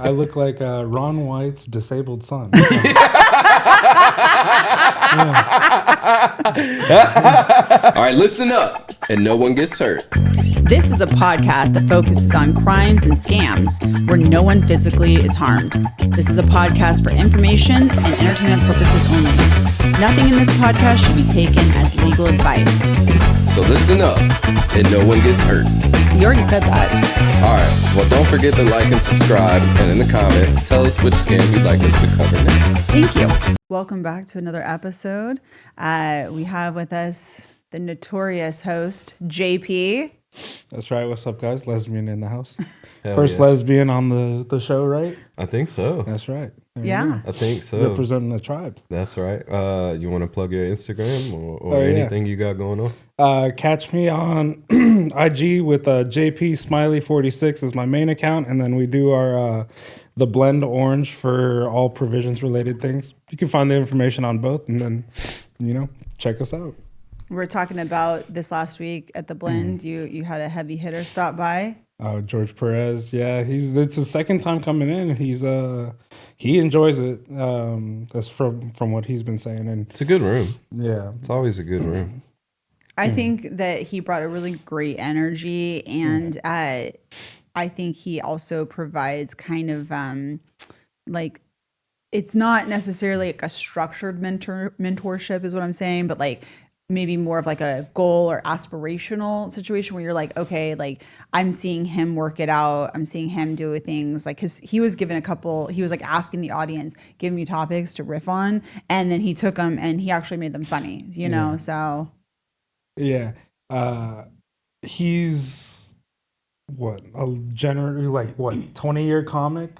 I look like Ron White's disabled son. All right, listen up, and no one gets hurt. This is a podcast that focuses on crimes and scams where no one physically is harmed. This is a podcast for information and entertainment purposes only. Nothing in this podcast should be taken as legal advice. So listen up, and no one gets hurt. You already said that. All right, well, don't forget to like and subscribe, and in the comments, tell us which scam you'd like us to cover next. Thank you. Welcome back to another episode. We have with us the notorious host, JP. That's right. What's up, guys? Lesbian in the house. Hell First yeah. lesbian on the show, right? I think so. That's right. There you Yeah. go. I think so. Representing the tribe. That's right. You want to plug your Instagram or Oh, yeah. anything you got going on? Catch me on IG with JP Smiley 46 is my main account, and then we do our the blend orange for all provisions related things. You can find the information on both, and then check us out. We were talking about this last week at the blend. You had a heavy hitter stop by. George Perez, yeah, it's his second time coming in. He enjoys it. That's from what he's been saying, and It's a good room. yeah, It's always a good room. I think that he brought a really great energy, and I think he also provides kind of like, it's not necessarily like a structured mentorship is what I'm saying, but like maybe more of like a goal or aspirational situation where you're like, okay, like I'm seeing him work it out. I'm seeing him do things like, cause he was given he was like asking the audience, give me topics to riff on. And then he took them and he actually made them funny, you know? So. yeah. He's generally 20-year comic.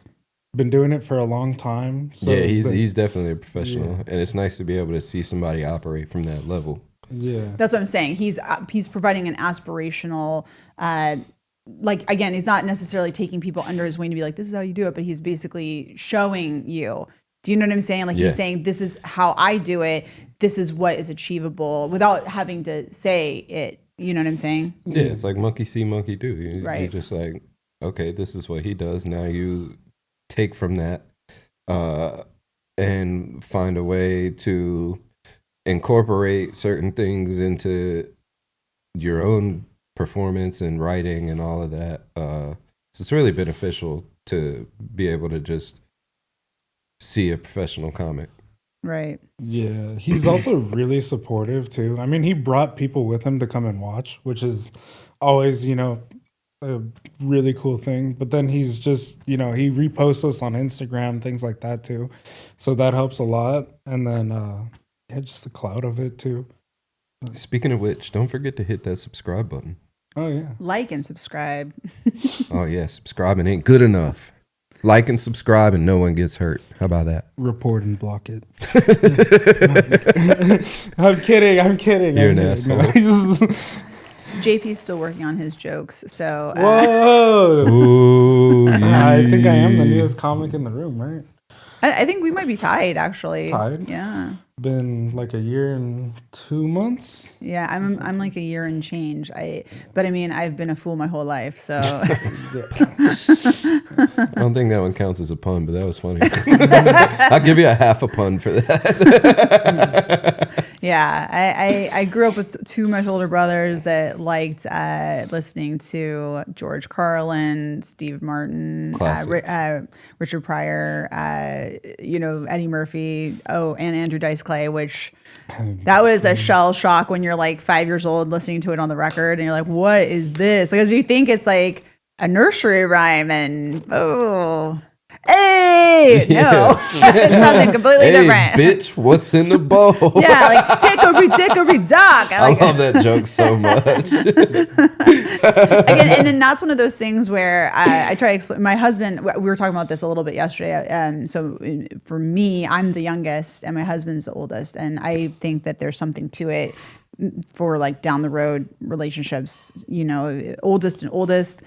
Been doing it for a long time. So Yeah, he's definitely a professional, and it's nice to be able to see somebody operate from that level. Yeah. That's what I'm saying. He's providing an aspirational, like, again, he's not necessarily taking people under his wing to be like, this is how you do it, but he's basically showing you. Do you know what I'm saying? Like, Yeah. He's saying, this is how I do it. This is what is achievable without having to say it. You know what I'm saying? Yeah, it's like monkey see, monkey do. You're Right. just like, okay, this is what he does. Now you take from that and find a way to incorporate certain things into your own performance and writing and all of that. So it's really beneficial to be able to just see a professional comic. Right. Yeah. He's also really supportive too. I mean, he brought people with him to come and watch, which is always, a really cool thing. But then he's just, he reposts us on Instagram, things like that too. So that helps a lot. And then, just the clout of it too. Speaking of which, don't forget to hit that subscribe button. Oh yeah. Like and subscribe. Oh yeah, subscribing ain't good enough. Like and subscribe and no one gets hurt. How about that? Report and block it. I'm kidding. You're an asshole. JP's still working on his jokes. So, Whoa. Ooh, I think I am the newest comic in the room, right? I think we might be tied, actually. Tied? Yeah. Been like a year and 2 months. Yeah, I'm like a year and change. But I mean, I've been a fool my whole life, so. I don't think that one counts as a pun, but that was funny. I'll give you a half a pun for that. Yeah, I grew up with two much older brothers that liked listening to George Carlin, Steve Martin, Richard Pryor, Eddie Murphy, and Andrew Dice Clay, which that was a shell shock when you're like 5 years old listening to it on the record and you're like, what is this? Because you think it's like a nursery rhyme and hey, no, it's something completely different. Bitch, what's in the bowl? Yeah, like hickory dickory dock. I love that joke so much. Again, and then that's one of those things where I try to explain. My husband, we were talking about this a little bit yesterday. So for me, I'm the youngest and my husband's the oldest. And I think that there's something to it for like down the road relationships, oldest and oldest.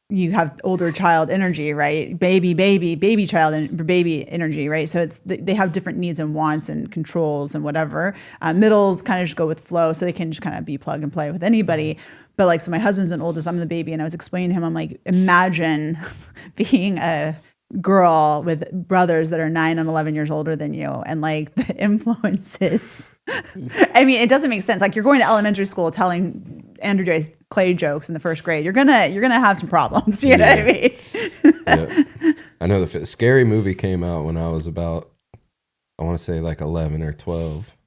You have older child energy, right? Baby child and baby energy, right? So they have different needs and wants and controls and whatever. Middles kind of just go with flow, so they can just kind of be plug and play with anybody. But like, so my husband's an oldest, I'm the baby, and I was explaining to him, I'm like, imagine being a girl with brothers that are 9 and 11 years older than you, and like the influences. I mean, it doesn't make sense. Like, you're going to elementary school telling Andrew Dice Clay jokes in the first grade. You're gonna have some problems. You know what I mean? Yeah. I know the Scary Movie came out when I was about, I want to say like 11 or 12.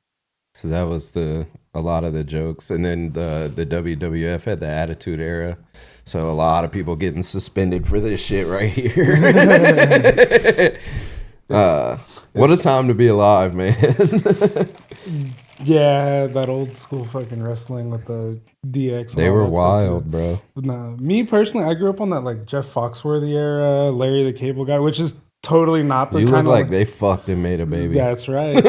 So that was a lot of the jokes. And then the WWF had the Attitude Era. So a lot of people getting suspended for this shit right here. What a time to be alive, man. Yeah, that old school fucking wrestling with the DX. They were wild, bro. Nah, me personally, I grew up on that like Jeff Foxworthy era, Larry the Cable Guy, which is totally not the You kind look of like they fucked and made a baby. That's right.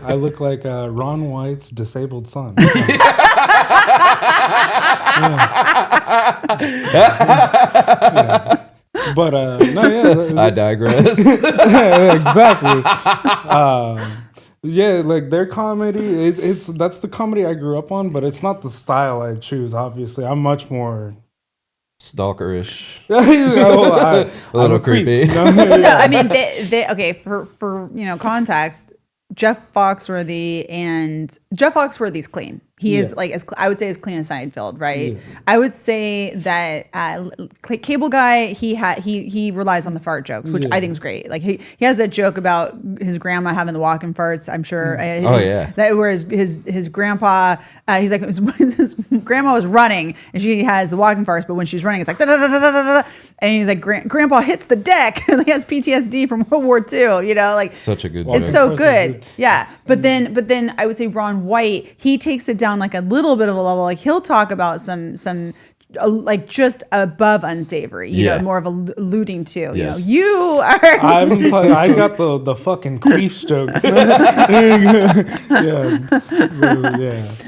I look like Ron White's disabled son. Yeah. But no, yeah. I digress. Exactly. Yeah, like their comedy, that's the comedy I grew up on, but it's not the style I choose. Obviously, I'm much more Stalkerish. a little creepy. No, I mean, they okay, for context, Jeff Foxworthy's clean. He is like, I would say, as clean as Seinfeld, right? Yeah. I would say that Cable Guy, he relies on the fart jokes, which I think is great. Like he has a joke about his grandma having the walking farts. I'm sure. Where his grandpa, he's like, his grandma was running and she has the walking farts, but when she's running, it's like da da da da da da, and he's like, grandpa hits the deck and he has PTSD from World War II. You know, like such a good joke. It's so good. Yeah, but then I would say Ron White, he takes it down like a little bit of a level. Like he'll talk about some like just above unsavory, you know, more of alluding to. Yes. You know, you are. I got the fucking queefs jokes. Yeah.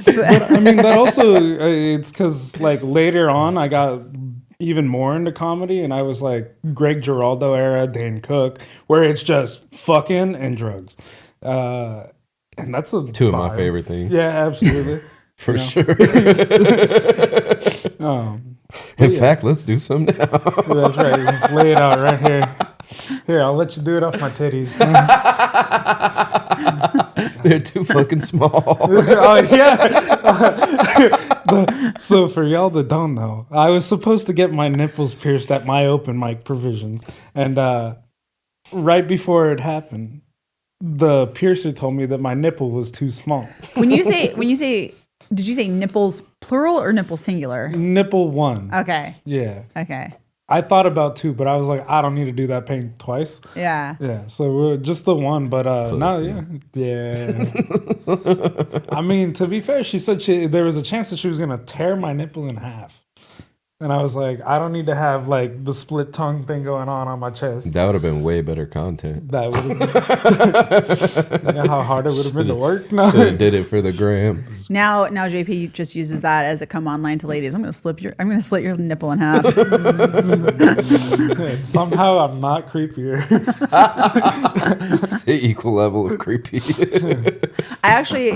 But I mean, that also it's because like later on I got even more into comedy, and I was like Greg Giraldo era, Dane Cook, where it's just fucking and drugs. And that's two of my favorite things. Yeah, absolutely. For sure. In fact, let's do some now. That's right. Lay it out right here. Here, I'll let you do it off my titties. They're too fucking small. Oh, yeah. So for y'all that don't know, I was supposed to get my nipples pierced at my open mic provisions. And right before it happened, the piercer told me that my nipple was too small. When you say, did you say nipples plural or nipple singular? Nipple one. Okay. Yeah. Okay. I thought about two, but I was like, I don't need to do that pain twice. Yeah. Yeah. So we're just the one, but no, yeah. I mean, to be fair, she said there was a chance that she was gonna tear my nipple in half. And I was like, I don't need to have like the split tongue thing going on my chest. That would have been way better content. That would have been. You know how hard it would have been to work? No. Should have did it for the gram. Now JP just uses that as a come on line to ladies. I'm gonna slit your nipple in half. Somehow I'm not creepier. It's the equal level of creepy. I actually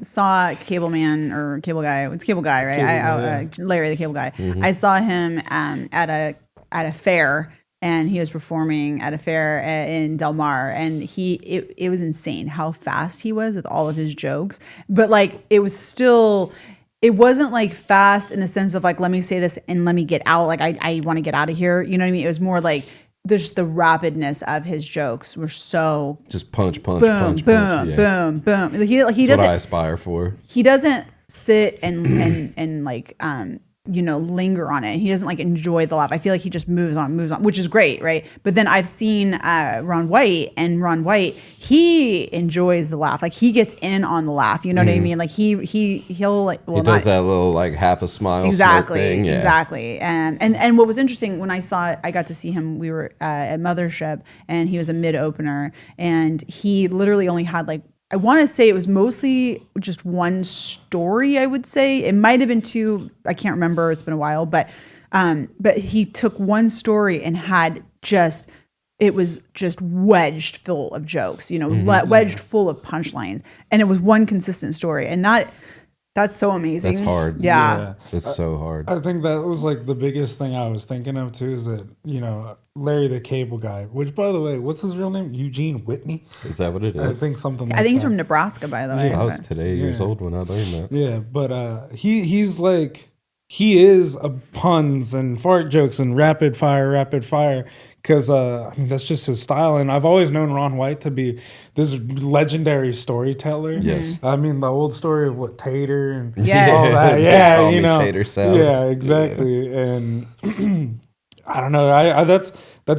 saw Cable Man or Cable Guy. It's Cable Guy, right? Larry the Cable Guy. Mm-hmm. I saw him at a fair, and he was performing at a fair in Del Mar, and it was insane how fast he was with all of his jokes. But like it wasn't like fast in the sense of like, let me say this and let me get out. Like I want to get out of here. You know what I mean? It was more like just the rapidness of his jokes were so just punch, boom, punch, boom, yeah. boom, boom. He That's doesn't. what I aspire for. He doesn't sit and like linger on it. He doesn't like enjoy the laugh. I feel like he just moves on, which is great, right? But then I've seen Ron White, and Ron White, he enjoys the laugh. Like he gets in on the laugh. You know what I mean? Like he'll like he does that little like half a smile exactly thing. Yeah. Exactly. And what was interesting when I got to see him, we were at Mothership, and he was a mid opener, and he literally only had like, I want to say it was mostly just one story. I would say it might have been two. I can't remember. It's been a while, but he took one story and it was just wedged full of jokes. Wedged full of punchlines, and it was one consistent story. And That's so amazing. That's hard. Yeah. It's so hard. I think that was like the biggest thing I was thinking of too, is that, Larry the Cable Guy, which, by the way, what's his real name? Eugene Whitney? Is that what it is? I think something like I think he's that. from Nebraska, by the way. I was but- today years old when I learned that. Yeah, but he's like, he is a puns and fart jokes and rapid fire. Because, that's just his style. And I've always known Ron White to be this legendary storyteller. Yes. I mean, the old story of what Tater and Yes. all that. They Yeah, call me Tater Salad. Yeah, exactly. And I don't know. I that's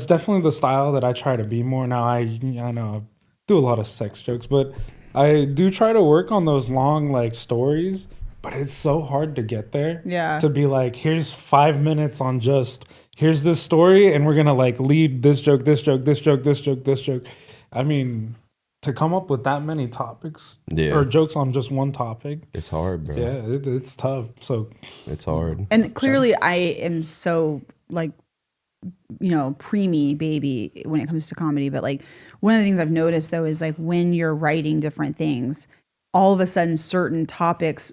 definitely the style that I try to be more. Now, I know I do a lot of sex jokes, but I do try to work on those long, like, stories. But it's so hard to get there. Yeah. To be like, here's 5 minutes on just, here's this story, and we're gonna like lead this joke. I mean, to come up with that many topics or jokes on just one topic, it's hard, bro. yeah, it's tough. So It's hard. And clearly, I am so like, preemie baby when it comes to comedy. But like, one of the things I've noticed though is like when you're writing different things, all of a sudden certain topics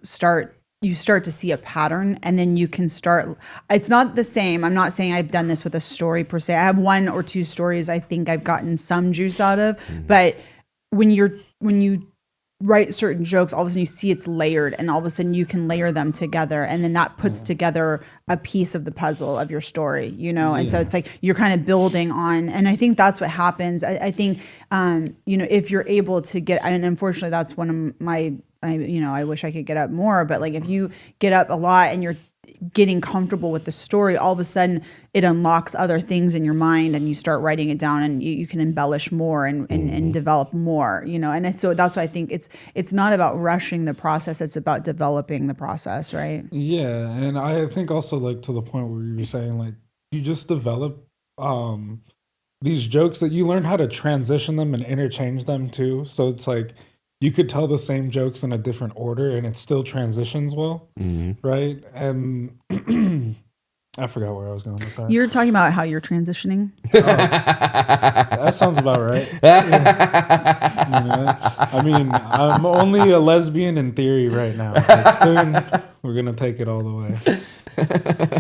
you start to see a pattern, and then you can start. It's not the same. I'm not saying I've done this with a story per se. I have one or two stories I think I've gotten some juice out of, but when you write certain jokes, all of a sudden you see it's layered, and all of a sudden you can layer them together, and then that puts together a piece of the puzzle of your story, And so it's like you're kind of building on, and I think that's what happens. I think, if you're able to get, and unfortunately that's one of my, I wish I could get up more, but like if you get up a lot and you're getting comfortable with the story, all of a sudden it unlocks other things in your mind, and you start writing it down, and you can embellish more and develop more, and so that's why I think it's not about rushing the process, it's about developing the process, right? yeah, and I think also like to the point where you were saying like you just develop these jokes that you learn how to transition them and interchange them too. So it's like you could tell the same jokes in a different order and it still transitions well, right? And I forgot where I was going with that. You're talking about how you're transitioning. That sounds about right. I mean, I'm only a lesbian in theory right now. But soon, we're going to take it all the way.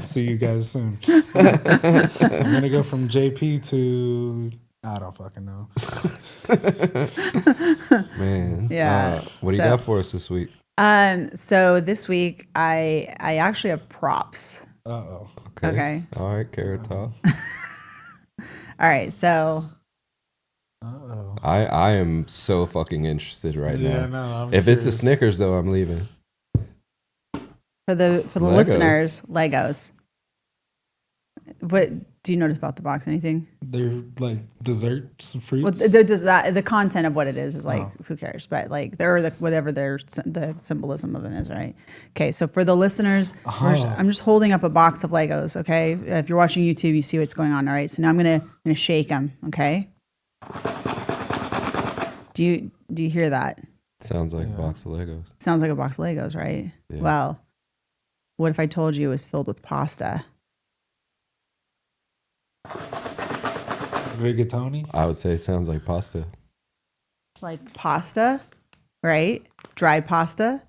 See you guys soon. I'm going to go from JP to... I don't fucking know. Man. Yeah. What do you got for us this week? So this week I actually have props. Uh-oh. Okay. All right, Carrot Top. All right. So Uh-oh. I am so fucking interested right Yeah, now. no, I'm If it's a curious. Snickers though, I'm leaving. for the Lego. listeners, Legos. What do you notice about the box? Anything? They're like desserts, fruits. Well, the content of what it is like, who cares? But like, they're whatever the symbolism of it is, right? Okay, so for the listeners, I'm just holding up a box of Legos. Okay, if you're watching YouTube, you see what's going on. All right, so now I'm gonna shake them. Okay. Do you hear that? Sounds like a box of Legos. Sounds like a box of Legos, right? Yeah. Well, what if I told you it was filled with pasta? Rigatoni. I would say it sounds like pasta. Like pasta, right? Dried pasta.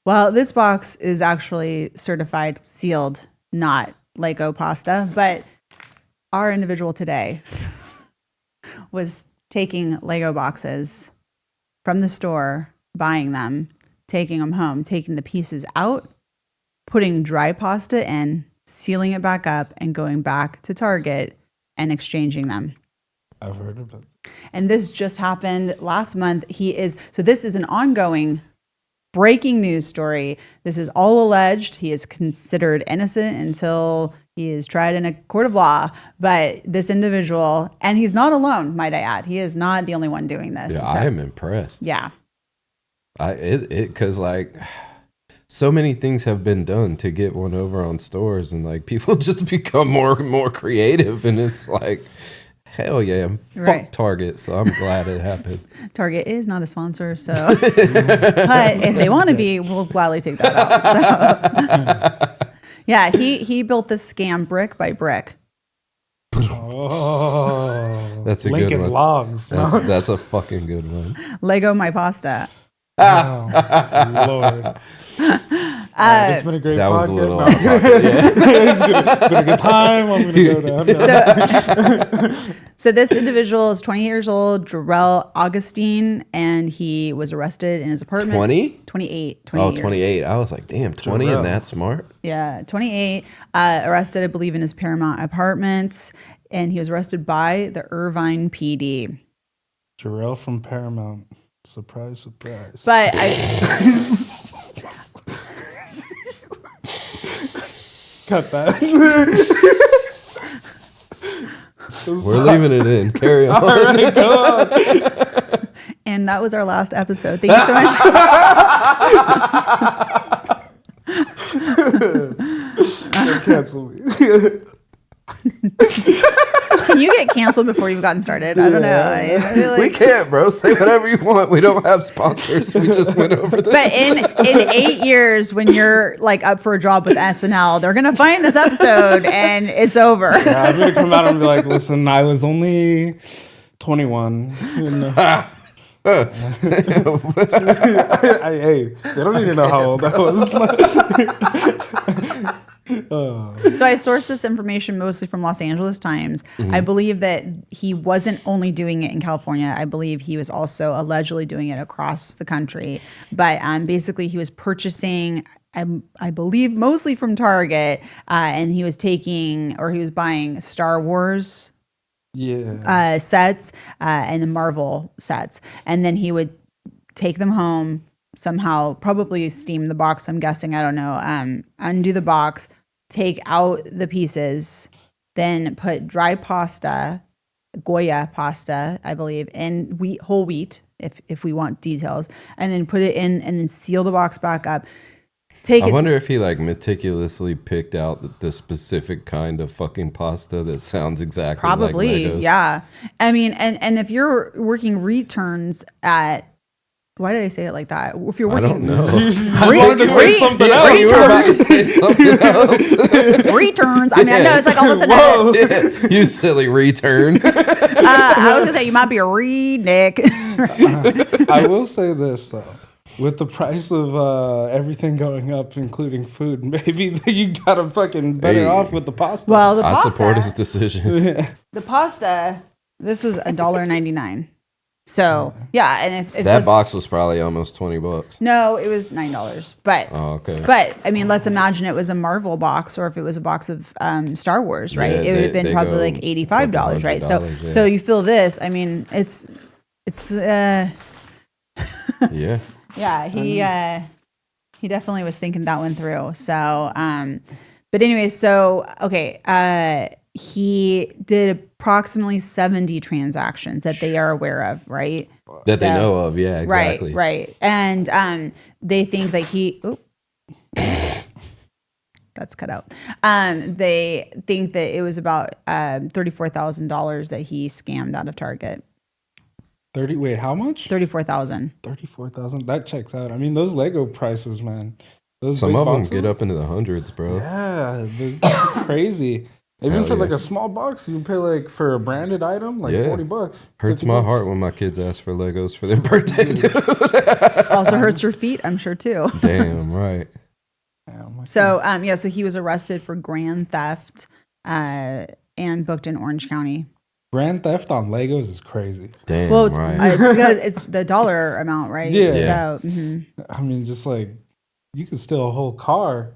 Well, this box is actually certified sealed, not Lego pasta, but our individual today was taking Lego boxes from the store, buying them, taking them home, taking the pieces out, putting dry pasta in, sealing it back up, and going back to Target and exchanging them. I've heard of it. And this just happened last month. So this is an ongoing breaking news story. This is all alleged. He is considered innocent until he is tried in a court of law. But this individual, and he's not alone, might I add. He is not the only one doing this. Yeah, So, I am impressed. yeah. Because like so many things have been done to get one over on stores, and like people just become more and more creative, and it's like, hell yeah, Right. fuck Target. So I'm glad it happened. Target is not a sponsor, so but if they want to be, we'll gladly take that up. So yeah, he built this scam brick by brick. Oh, That's a good Lincoln one. Logs. That's a fucking good one. Lego my pasta. Oh, Lord. It's been a great That podcast. was a little No. off topic, yeah. It's been a good time. I'm going to go down. So this individual is 20 years old, Jarrell Augustine, and he was arrested in his apartment. 20? 28. Oh, years. 28. I was like, damn, 20 Jarrell. and that smart? Yeah, 28. Arrested, I believe, in his Paramount Apartments, and he was arrested by the Irvine PD. Jarrell from Paramount. Surprise, surprise. But I, Cut that. We're leaving it in. Carry on. All right, go on. and that was our last episode. Thank you so much. Don't cancel me. Can you get canceled before you've gotten started? I don't know. I feel We like, can't, bro. Say whatever you want. We don't have sponsors. We just went over this. but in 8 years, when you're like up for a job with SNL, they're gonna find this episode and it's over. Yeah, I'm gonna come out and be like, listen, I was only 21. Hey, they don't need to know how old I was. So I sourced this information mostly from Los Angeles Times. I believe that he wasn't only doing it in California. I believe he was also allegedly doing it across the country. But basically, he was purchasing, I believe, mostly from Target, and he was buying Star Wars Yeah. sets and the Marvel sets, and then he would take them home somehow, probably steam the box. I'm guessing, I don't know. Undo the box, take out the pieces, then put dry pasta, Goya pasta, I believe, and whole wheat, if we want details, and then put it in, and then seal the box back up. I wonder if he like meticulously picked out the specific kind of fucking pasta that sounds exactly Probably, like Legos. yeah. I mean, and if you're working returns at, why did I say it like that? If you're I working, don't know. I wanted to say something Yeah, else. you were about to say something else. returns. I mean, I know it's like all of a sudden. Whoa. Yeah, you silly return. I was gonna say you might be a read, Nick. I will say this though. With the price of everything going up, including food, maybe you got a fucking better Hey. off with the pasta. Well, the I pasta, support his decision. the pasta. This was $1.99. So yeah, and if That let's- box was probably almost $20. no, it was $9. But Oh, okay. but I mean, let's imagine it was a Marvel box, or if it was a box of Star Wars, right? Yeah, It would have they been probably go like $85, right? So $100, yeah. so you feel this? I mean, it's Yeah. yeah, he definitely was thinking that one through. So, but anyway, so okay, he did approximately 70 transactions that they are aware of, right? That they So- know of. Yeah, exactly. Right. And they think that that's cut out. They think that it was about $34,000 that he scammed out of Target. 30. Wait, how much? 34,000. 34,000. That checks out. I mean, those Lego prices, man. Those Some big of them boxes, get up into the hundreds, bro. Yeah, they're crazy. Even Hell for like yeah. a small box, you can pay like for a branded item, like Yeah. $40. Hurts 50 my bucks. heart when my kids ask for Legos for their birthday. Dude. Also hurts your feet, I'm sure too. Damn right. Yeah, I'm like, So so he was arrested for grand theft and booked in Orange County. grand theft on Legos is crazy. Damn Well, it's, right. it's because it's the dollar amount, right? Yeah. So mhm. I mean, just like you could steal a whole car.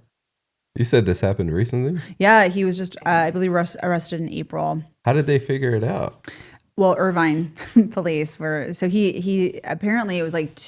You said this happened recently. Yeah, he was just I believe arrested in April. How did they figure it out? Well, Irvine police were so he apparently it was like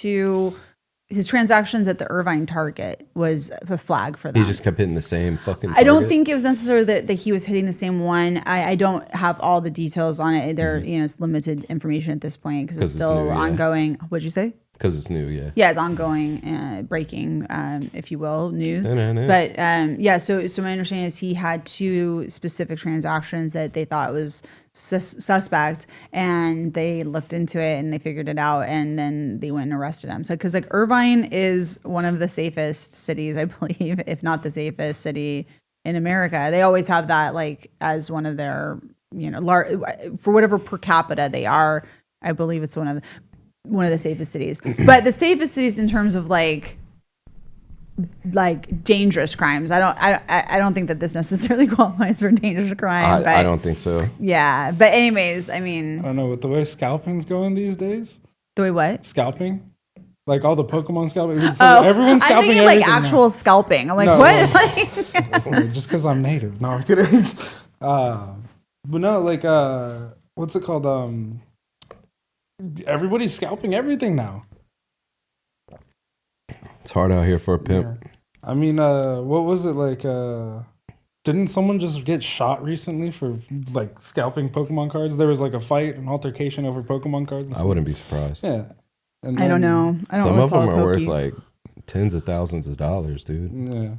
his transactions at the Irvine Target was a flag for them. He just kept hitting the same fucking. I don't target? think it was necessarily that he was hitting the same one. I don't have all the details on it. There, it's limited information at this point because it's 'Cause it's still new, yeah. ongoing. What'd you say? Because it's new, yeah. Yeah, it's ongoing, breaking, if you will, news. Na-na-na. But yeah, so my understanding is he had two specific transactions that they thought was suspect, and they looked into it and they figured it out, and then they went and arrested him. So because like Irvine is one of the safest cities, I believe, if not the safest city in America. They always have that like as one of their for whatever per capita they are. I believe it's one of the. one of the safest cities. But the safest cities in terms of like dangerous crimes. I don't think that this necessarily qualifies for dangerous crime. But I don't think so. yeah. But anyways, I mean, I don't know, with the way scalping's going these days. the way what? Scalping, like all the Pokemon scalping. I'm Everyone's scalping thinking like everything actual scalping. I'm like, No. what? now. Just because I'm native. No, I'm kidding. But no, like what's it called? Everybody's scalping everything now. It's hard out here for a pimp. Yeah. I mean, what was it like? Didn't someone just get shot recently for like scalping Pokemon cards? There was like a fight, an altercation over Pokemon cards. I wouldn't be surprised. Yeah. And I don't know. I don't Some really of them follow are worth Poke. like tens of thousands of dollars, dude. Yeah.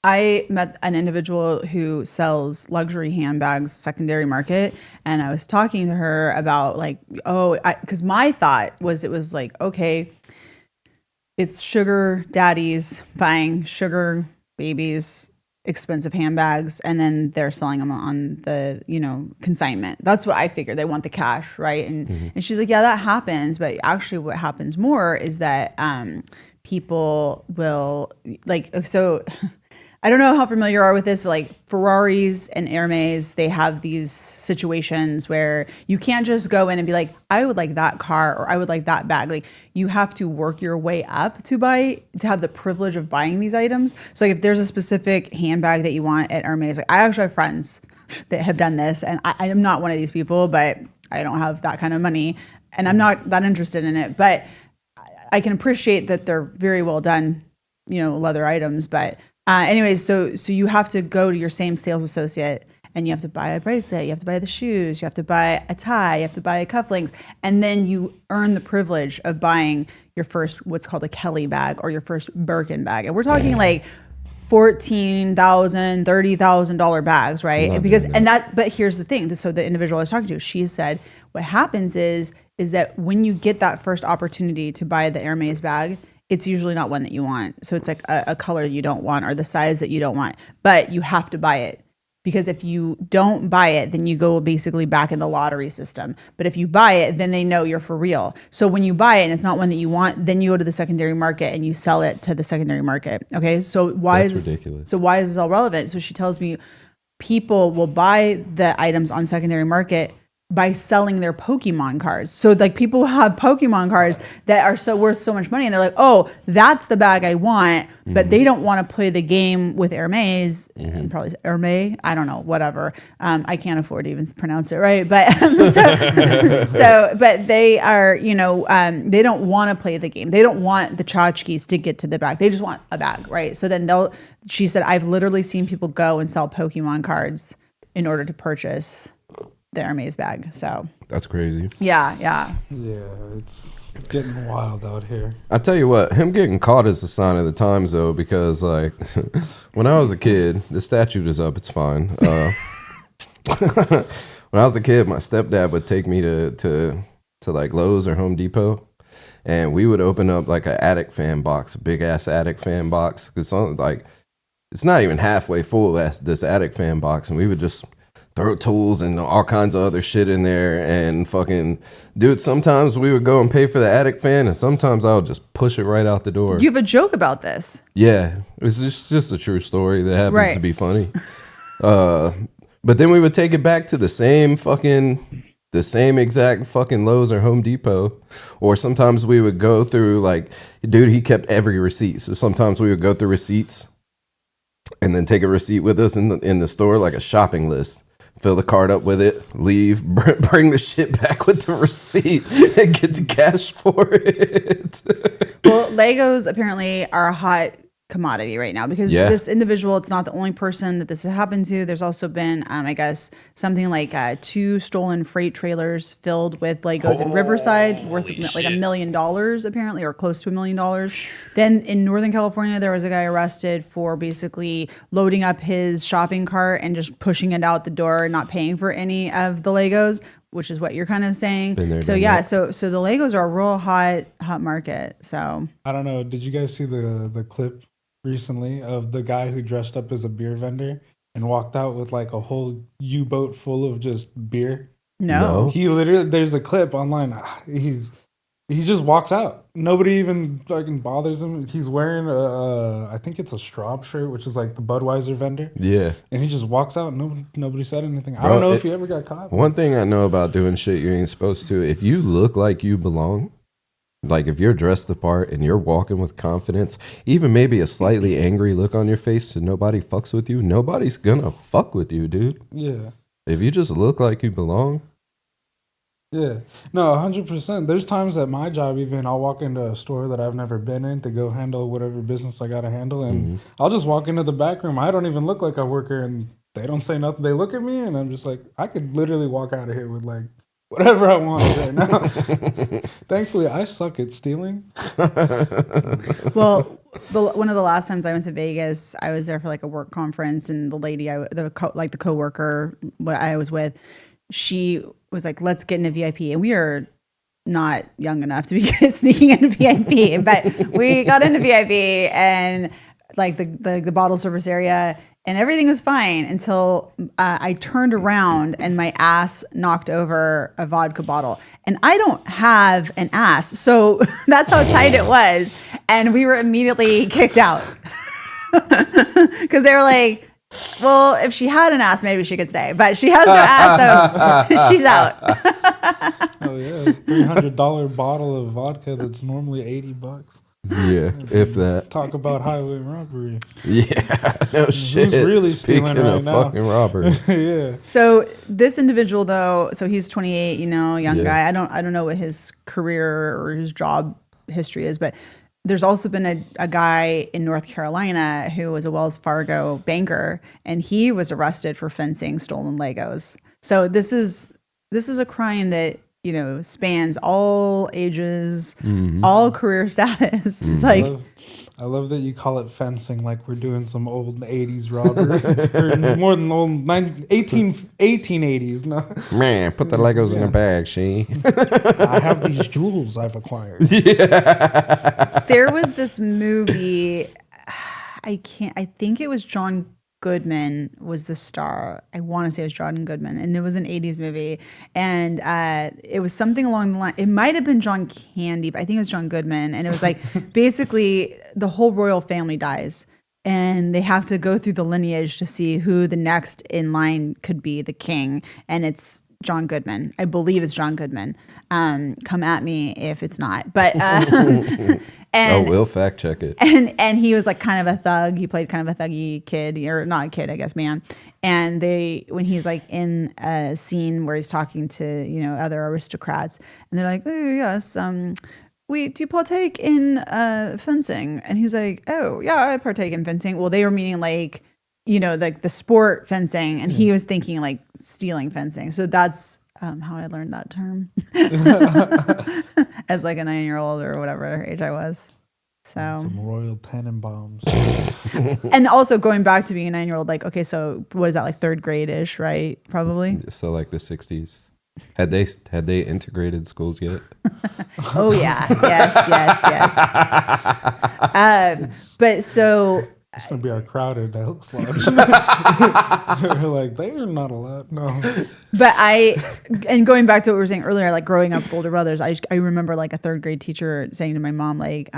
I met an individual who sells luxury handbags secondary market, and I was talking to her about like, because my thought was it was like, okay, it's sugar daddies buying sugar babies expensive handbags, and then they're selling them on the consignment. That's what I figured. They want the cash, right? And she's like, yeah, that happens, but actually what happens more is that people will like, so I don't know how familiar you are with this, but like Ferraris and Hermes, they have these situations where you can't just go in and be like, I would like that car or I would like that bag. Like you have to work your way up to have the privilege of buying these items. So like if there's a specific handbag that you want at Hermes, like I actually have friends that have done this, and I am not one of these people, but I don't have that kind of money and I'm not that interested in it. But I can appreciate that they're very well done, leather items, but anyways, so you have to go to your same sales associate and you have to buy a bracelet, you have to buy the shoes, you have to buy a tie, you have to buy cufflinks, and then you earn the privilege of buying your first what's called a Kelly bag or your first Birkin bag. And we're talking like $14,000, $30,000 bags, right? But here's the thing. So the individual I was talking to, she said what happens is that when you get that first opportunity to buy the Hermes bag, it's usually not one that you want. So it's like a color you don't want or the size that you don't want, but you have to buy it. Because if you don't buy it, then you go basically back in the lottery system. But if you buy it, then they know you're for real. So when you buy it and it's not one that you want, then you go to the secondary market and you sell it to the secondary market. Okay, so That's ridiculous. So why is this all relevant? So she tells me people will buy the items on secondary market by selling their Pokemon cards. So like people have Pokemon cards that are worth so much money, and they're like, oh, that's the bag I want, but they don't want to play the game with Hermes, probably Hermes, I don't know, whatever. I can't afford to even pronounce it right, but but they are, they don't want to play the game. They don't want the tchotchkes to get to the bag. They just want a bag, right? So then she said, I've literally seen people go and sell Pokemon cards in order to purchase the Hermes bag. So That's crazy. yeah, It's getting wild out here. I tell you what, him getting caught is a sign of the times, though, because like when I was a kid, the statute is up. It's fine. When I was a kid, my stepdad would take me to like Lowe's or Home Depot, and we would open up like an attic fan box, a big ass attic fan box, because like it's not even halfway full. This attic fan box, and we would just throw tools and all kinds of other shit in there and fucking, dude, sometimes we would go and pay for the attic fan, and sometimes I would just push it right out the door. You have a joke about this. Yeah, it's just a true story that happens to be funny. But then we would take it back to the same exact fucking Lowe's or Home Depot. Or sometimes we would go through, like, dude, he kept every receipt. So sometimes we would go through receipts and then take a receipt with us in the store, like a shopping list. Fill the cart up with it, leave, bring the shit back with the receipt, and get the cash for it. Well, Legos apparently are a hot commodity right now because this individual, it's not the only person that this has happened to. There's also been, I guess, something like 2 stolen freight trailers filled with Legos in Riverside worth like $1 million apparently, or close to $1 million. Then in Northern California, there was a guy arrested for basically loading up his shopping cart and just pushing it out the door and not paying for any of the Legos, which is what you're kind of saying. So yeah, so the Legos are a real hot market. So I don't know. Did you guys see the clip recently of the guy who dressed up as a beer vendor and walked out with like a whole U-boat full of just beer? No. He literally, there's a clip online. He just walks out. Nobody even fucking bothers him. He's wearing I think it's a Straub shirt, which is like the Budweiser vendor. Yeah. And he just walks out. Nobody said anything. I Bro, don't know if he ever got caught. One thing I know about doing shit you ain't supposed to, if you look like you belong, like if you're dressed the part and you're walking with confidence, even maybe a slightly angry look on your face so nobody fucks with you, nobody's gonna fuck with you, dude. Yeah. If you just look like you belong. Yeah. No, 100%. There's times at my job, even I'll walk into a store that I've never been in to go handle whatever business I got to handle. And I'll just walk into the back room. I don't even look like I work here, and they don't say nothing. They look at me, and I'm just like, I could literally walk out of here with like whatever I want right now. Thankfully, I suck at stealing. Well, one of the last times I went to Vegas, I was there for like a work conference, and the lady, the coworker, what I was with, she was like, "Let's get into VIP," and we are not young enough to be sneaking into VIP, but we got into VIP and like the bottle service area. And everything was fine until I turned around and my ass knocked over a vodka bottle. And I don't have an ass. So that's how tight it was. And we were immediately kicked out. Because they were like, well, if she had an ass, maybe she could stay. But she has no ass, so she's out. Oh, yeah. $300 bottle of vodka that's normally $80. Yeah, if that. Talk about highway robbery. Yeah, no shit. Who's really Speaking stealing right of now? fucking robbery. Yeah. So this individual, though, so he's 28, young Yeah. guy. I don't know what his career or his job history is, but there's also been a guy in North Carolina who was a Wells Fargo banker, and he was arrested for fencing stolen Legos. So this is a crime that spans all ages, all career status. It's like I love that you call it fencing like we're doing some old 80s robbery. Or more than old 1880s. No. Man, put the Legos in the bag, she. I have these jewels I've acquired. there was this movie, I think it was John Goodman was the star. I want to say it was John Goodman, and it was an 80s movie. And it was something along the line. It might have been John Candy, but I think it was John Goodman. And it was like basically the whole royal family dies, and they have to go through the lineage to see who the next in line could be the king. And it's John Goodman. I believe it's John Goodman. Come at me if it's not. But and we'll fact check it. And he was like kind of a thug. He played kind of a thuggy kid, or not a kid, I guess, man. And when he's like in a scene where he's talking to other aristocrats, and they're like, "Oh yes, do you partake in fencing?" And he's like, "Oh yeah, I partake in fencing." Well, they were meaning like like the sport fencing, and he was thinking like stealing fencing. So that's how I learned that term as like a 9-year-old or whatever age I was. So Some Royal Tenenbaums. and also going back to being a 9-year-old, like, okay, so what is that, like third grade-ish, right? Probably. So like the 60s. Had they integrated schools yet? Oh yeah, yes. But so It's going to be our crowded Elks Lodge. They're like, they are not allowed. No. But and going back to what we were saying earlier, like growing up with older brothers, I remember like a third grade teacher saying to my mom, like,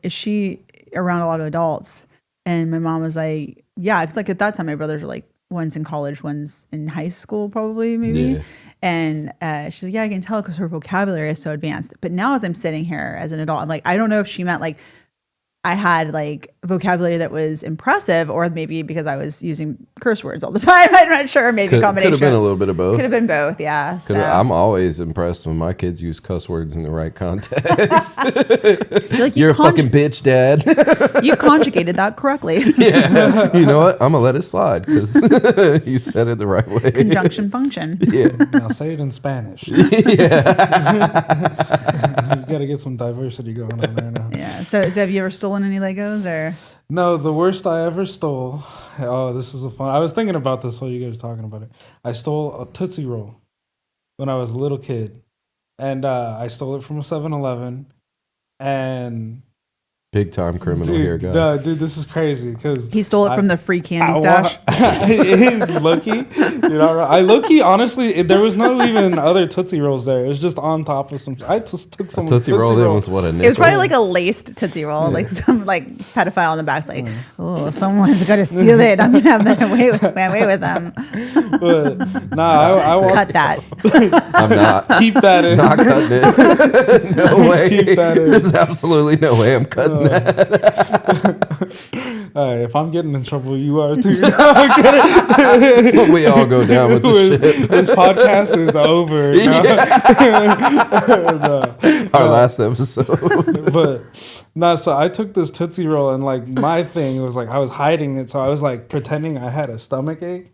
is she around a lot of adults? And my mom was like, yeah, it's like at that time my brothers were like one's in college, one's in high school, probably maybe. Yeah. And she's like, yeah, I can tell because her vocabulary is so advanced. But now as I'm sitting here as an adult, I'm like, I don't know if she meant like I had like vocabulary that was impressive, or maybe because I was using curse words all the time. I'm not sure. Maybe a combination. Could have been a little bit of both. Could have been both. Yeah. So. I'm always impressed when my kids use cuss words in the right context. Like, You're a fucking bitch, Dad. You conjugated that correctly. Yeah. You know what? I'm gonna let it slide because you said it the right way. Conjunction function. Yeah. Now say it in Spanish. Yeah. You got to get some diversity going on there now. Yeah. So have you ever stolen any Legos or? No, the worst I ever stole. Oh, this is a fun. I was thinking about this while you guys were talking about it. I stole a Tootsie Roll when I was a little kid, and I stole it from a 7-Eleven. And Big time criminal here, guys. No, dude, this is crazy because He stole it from the free candy stash. Low-key, I low-key, honestly, there was no even other Tootsie Rolls there. It was just on top of some. I just took some Tootsie Roll. It was what a nickel. It was probably like a laced Tootsie Roll, like some like pedophile on the back's like, oh, someone's gonna steal it. I'm gonna have that away with them. But I walked, Cut that. I'm not. keep that in. Not cutting it. No way. Keep that in. There's absolutely no way I'm cutting that. If I'm getting in trouble, you are too. We all go down with the shit. This podcast is over. Our last episode. But no, so I took this Tootsie Roll and like my thing was like I was hiding it, so I was like pretending I had a stomach ache.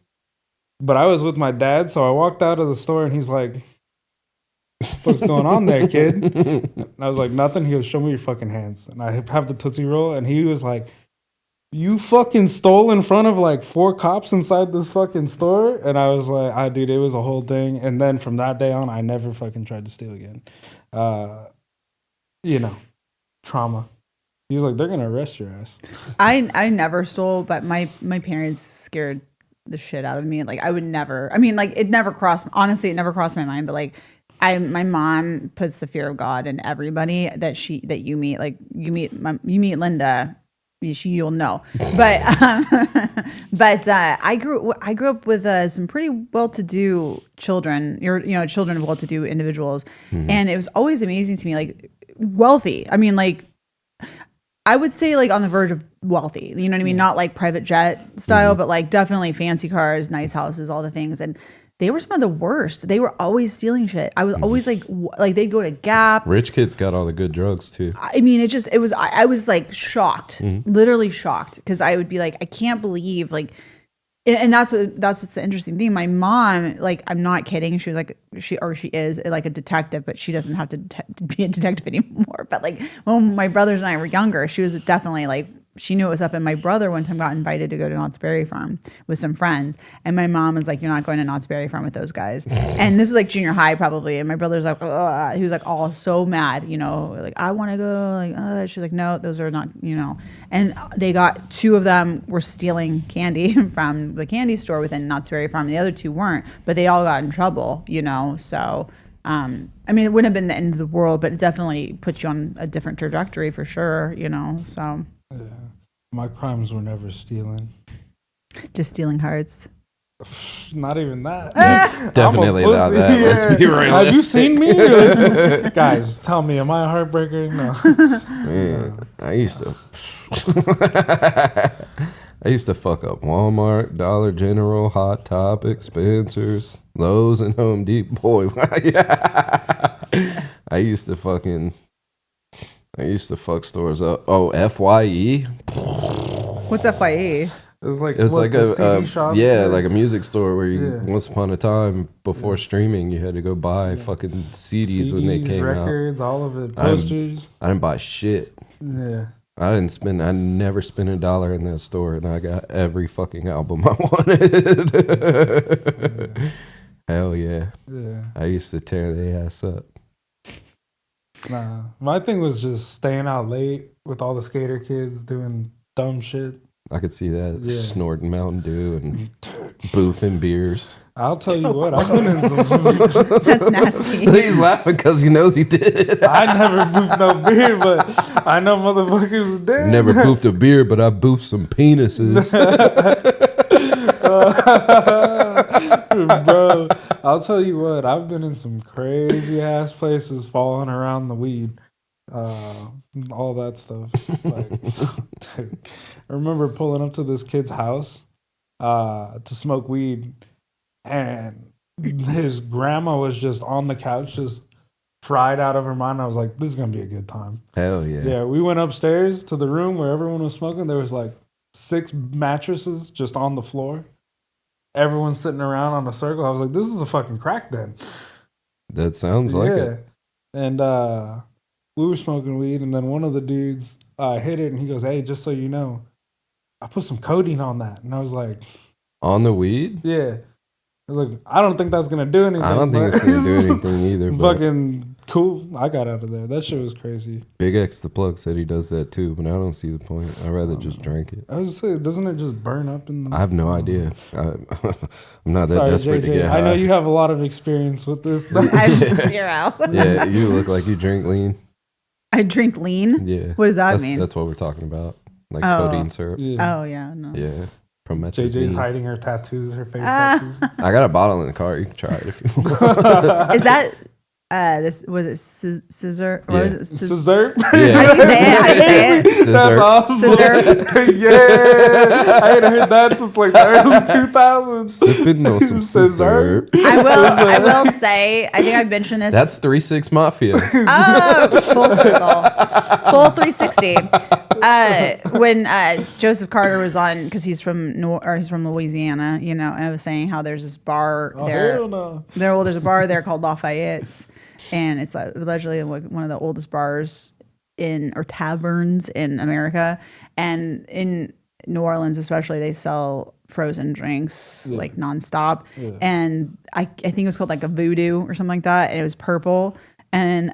But I was with my dad, so I walked out of the store and he's like, "What's going on there, kid?" And I was like, "Nothing." He goes, "Show me your fucking hands." And I have the Tootsie Roll, and he was like, "You fucking stole in front of like 4 cops inside this fucking store." And I was like, dude, it was a whole thing. And then from that day on, I never fucking tried to steal again. Trauma. He was like, "They're gonna arrest your ass." I never stole, but my parents scared the shit out of me. Like I would never. I mean, like it never crossed. Honestly, it never crossed my mind. But like, my mom puts the fear of God in everybody that you meet. Like you meet Linda, you'll know. But I grew up with some pretty well-to-do children. Children of well-to-do individuals, and it was always amazing to me. Like wealthy. I mean, like I would say like on the verge of wealthy. You know what I mean? Not like private jet style, but like definitely fancy cars, nice houses, all the things. And they were some of the worst. They were always stealing shit. I was always like they'd go to Gap. Rich kids got all the good drugs too. I mean, I was like shocked, literally shocked, because I would be like, I can't believe like, and that's what's the interesting thing. My mom, like, I'm not kidding. She was like, she is like a detective, but she doesn't have to be a detective anymore. But like when my brothers and I were younger, she was definitely like, she knew it was up. And my brother one time got invited to go to Knott's Berry Farm with some friends. And my mom was like, "You're not going to Knott's Berry Farm with those guys." And this is like junior high probably. And my brother's like, ugh. He was like all so mad, like, "I want to go." Like, she's like, "No, those are not, And they got 2 of them were stealing candy from the candy store within Knott's Berry Farm. The other 2 weren't, but they all got in trouble, So, I mean, it wouldn't have been the end of the world, but it definitely puts you on a different trajectory for sure, So. Yeah. My crimes were never stealing. Just stealing hearts. Not even that. Definitely not that. Yeah. Let's be realistic. Have you seen me? Guys, tell me, am I a heartbreaker? No. Man, I used to fuck up Walmart, Dollar General, Hot Topic, Spencer's, Lowe's, and Home Depot. Boy, I used to fuck stores up. Oh, FYE. What's FYE? It's like a CD shop, like a music store where you once upon a time before Yeah. streaming you had to go buy fucking CDs when they came records, out. all of it, posters. I didn't buy shit. Yeah. I never spent $1 in that store, and I got every fucking album I wanted. Hell yeah. Yeah. I used to tear their ass up. Nah. My thing was just staying out late with all the skater kids doing dumb shit. I could see that. Yeah. Snorting Mountain Dew and boofing beers. I'll tell you what, I've been in some. That's nasty. He's laughing because he knows he did it. I never boofed no beer, but I know motherfuckers did. Never boofed a beer, but I boofed some penises. Bro, I'll tell you what, I've been in some crazy ass places falling around the weed. All that stuff. Like, dude, I remember pulling up to this kid's house to smoke weed, and his grandma was just on the couch, just fried out of her mind. I was like, this is gonna be a good time. Hell yeah. Yeah, we went upstairs to the room where everyone was smoking. There was like 6 mattresses just on the floor. Everyone's sitting around on a circle. I was like, this is a fucking crack den. That sounds like it. And we were smoking weed, and then one of the dudes hit it, and he goes, "Hey, just so you know, I put some codeine on that." And I was like, On the weed? yeah. I was like, I don't think that's going to do anything. I don't think it's going to do anything either. But Fucking cool. I got out of there. That shit was crazy. Big X the Plug said he does that too, but I don't see the point. I'd rather just drink it. I was saying, doesn't it just burn up in the... I have no idea. I'm not that Sorry, desperate JJ. to get high. I know you have a lot of experience with this. I have 0. Yeah, you look like you drink lean. I drink lean. Yeah. What does that mean? That's what we're talking about. Like Oh. codeine syrup. Yeah. Oh yeah, no. Yeah. JJ's Promethazine. hiding her tattoos, her face Ah. tattoos. I got a bottle in the car. You can try it if you want. Is that this was it scissor or Yeah. was it Scissor? How do you say it? How do you say it? Scissor. That's awesome. Scissor. Yeah. I ain't heard that since like the early 2000s. Sipping on some scissor. I will say, I think I've mentioned this. That's 3-6 Mafia. Oh, full circle, full 360. When Joseph Carter was on, because he's from Louisiana, you know, and I was saying how there's this bar Oh, there. hell no. There's a bar there called Lafayette's, and it's allegedly one of the oldest bars or taverns in America. And in New Orleans, especially, they sell frozen drinks like nonstop. Yeah. And I think it was called like a Voodoo or something like that, and it was purple. And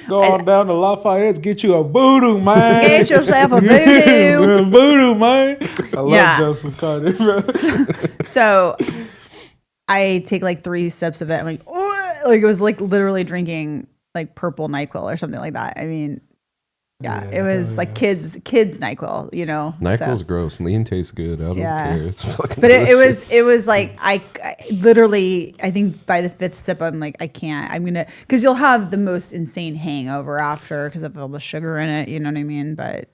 Go on down to Lafayette's, get you a voodoo, man. get yourself a Voodoo. Voodoo, man. I love Yeah. Joseph Carter, bro. So I take like 3 sips of it. I'm like, oh, like it was like literally drinking like purple NyQuil or something like that. I mean, yeah, Yeah, it was hell like yeah. kids NyQuil, you know. NyQuil's so. gross. Lean tastes good. I don't Yeah. care. It's fucking But delicious. it was like I literally, I think by the 5th sip I'm like, I can't, I'm gonna, because you'll have the most insane hangover after because of all the sugar in it, you know what I mean? But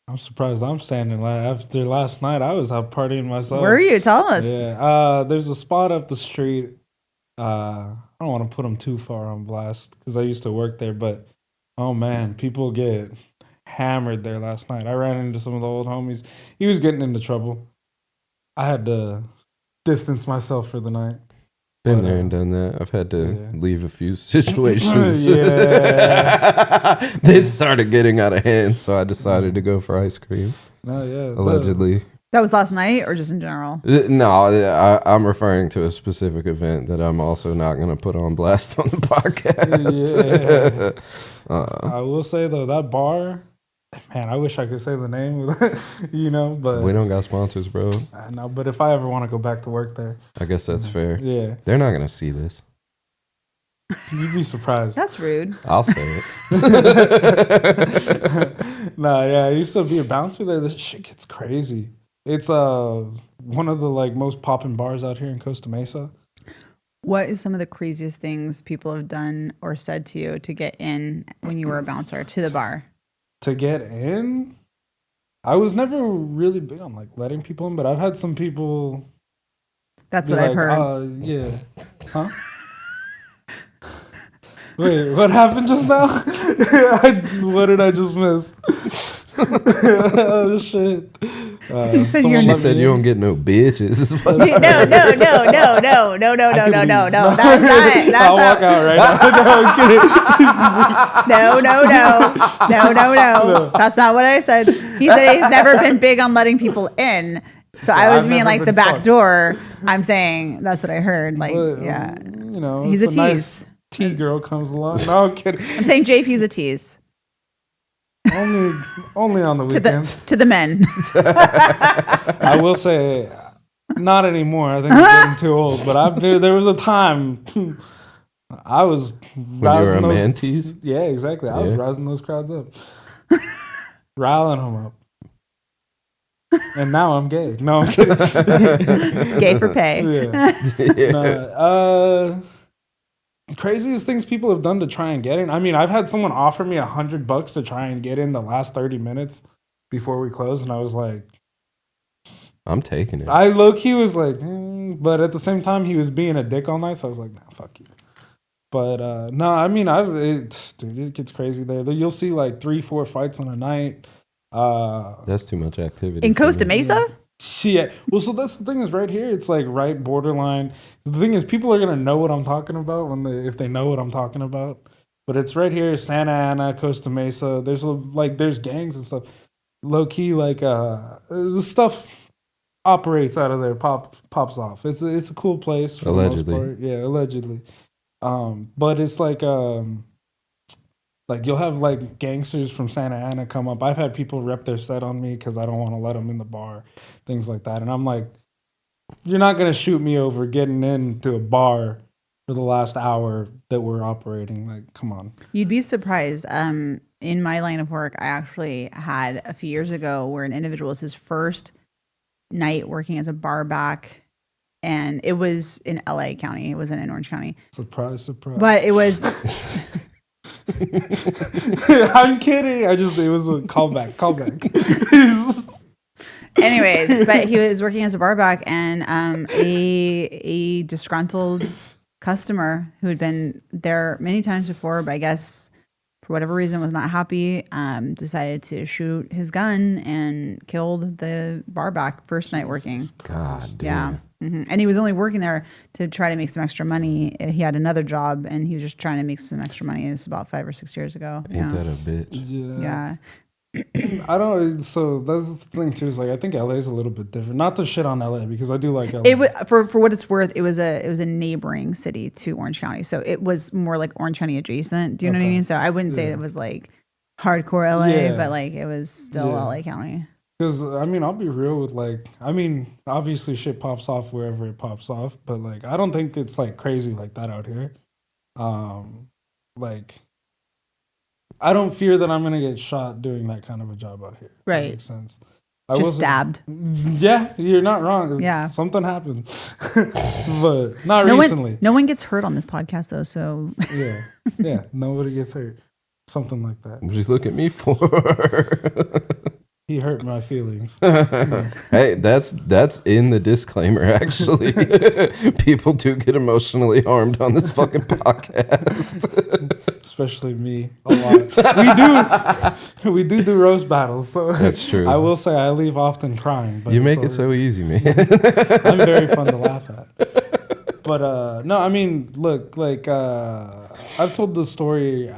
I'm surprised I'm standing after last night. I was out partying myself. where are you? Tell us. Yeah. There's a spot up the street. I don't want to put them too far on blast because I used to work there, but oh man, people get hammered there last night. I ran into some of the old homies. He was getting into trouble. I had to distance myself for the night. Been there and done that. I've had to Yeah. leave a few situations. Yeah. They started getting out of hand, so I decided to go for ice cream. No, yeah. Allegedly. That was last night or just in general? No, I'm referring to a specific event that I'm also not going to put on blast on the podcast. I will say though, that bar, man, I wish I could say the name of it, you know, but We don't got sponsors, bro. I know. But if I ever want to go back to work there, I guess that's fair. yeah, They're not going to see this. you'd be surprised. That's rude. I'll say it. Nah, yeah, I used to be a bouncer there. This shit gets crazy. It's one of the like most popping bars out here in Costa Mesa. What is some of the craziest things people have done or said to you to get in when you were a bouncer to the bar? To get in, I was never really big on like letting people in, but I've had some people. That's be what I've like, heard. Yeah. Huh? Wait, what happened just now? What did I just miss? Oh shit! You said someone you're She let said me you in. don't get no bitches. No. I could leave. That's I'll not. walk out right now. No. That's not what I said. He said he's never been big on letting people in. So I was I've being never like been the back fucked. door. I'm saying that's what I heard. Like, But, yeah. you know, He's if a nice tease. tea girl comes along. No, I'm kidding. I'm saying JP's a tease Only on the weekends. to the men. I will say, not anymore. I think I'm getting too old. But there was a time I was When you were a rousing those. man tease? Yeah, exactly. I was Yeah. rousing those crowds up, riling them up. And now I'm gay. No, I'm kidding. Gay for pay. Yeah. No, craziest things people have done to try and get in. I mean, I've had someone offer me $100 to try and get in the last 30 minutes before we close, and I was like, I'm taking it. I low key was like, but at the same time, he was being a dick all night, so I was like, nah, fuck you. But no, I mean, dude, it gets crazy there. You'll see like 3-4 fights on a night. That's too much activity. In for Costa me. Mesa? Yeah. Well, so that's the thing is right here. It's like right borderline. The thing is, people are gonna know what I'm talking about if they know what I'm talking about. But it's right here, Santa Ana, Costa Mesa. There's gangs and stuff. Low key, like the stuff operates out of there, pops off. It's a cool place. For Allegedly. the most part. Yeah, allegedly. But it's like Like you'll have like gangsters from Santa Ana come up. I've had people rep their set on me because I don't want to let them in the bar, things like that. And I'm like, you're not gonna shoot me over getting into a bar for the last hour that we're operating. Like, come on. You'd be surprised. In my line of work, I actually had a few years ago where an individual was his first night working as a bar back, and it was in LA County. It wasn't in Orange County. Surprise, surprise. But it was I'm kidding. It was a callback. anyways, but he was working as a bar back, and a disgruntled customer who had been there many times before, but I guess for whatever reason was not happy, decided to shoot his gun and killed the bar back first night working. God damn. Yeah. And he was only working there to try to make some extra money. He had another job and he was just trying to make some extra money. It's about 5 or 6 years ago. Ain't that a bitch? Yeah. I don't. So that's the thing too. Is like I think LA is a little bit different. Not to shit on LA because I do like LA. For what it's worth, it was a neighboring city to Orange County, so it was more like Orange County adjacent. Do you know what I mean? So I wouldn't say it was like hardcore LA, but like it was still LA County. Because I mean, I'll be real with like, I mean, obviously shit pops off wherever it pops off, but like I don't think it's like crazy like that out here. Like I don't fear that I'm gonna get shot doing that kind of a job out here. Right. That makes sense. Just stabbed. Yeah, you're not wrong. Yeah. Something happened. But not recently. No one gets hurt on this podcast though, so Yeah. Yeah. Nobody gets hurt. Something like that. What you look at me for? He hurt my feelings. Hey, that's in the disclaimer, actually. People do get emotionally harmed on this fucking podcast. Especially me a lot. We do roast battles, so That's true. I will say I leave often crying. But You make it so easy, man. I'm very fun to laugh at. But no, I mean, look, like I've told the story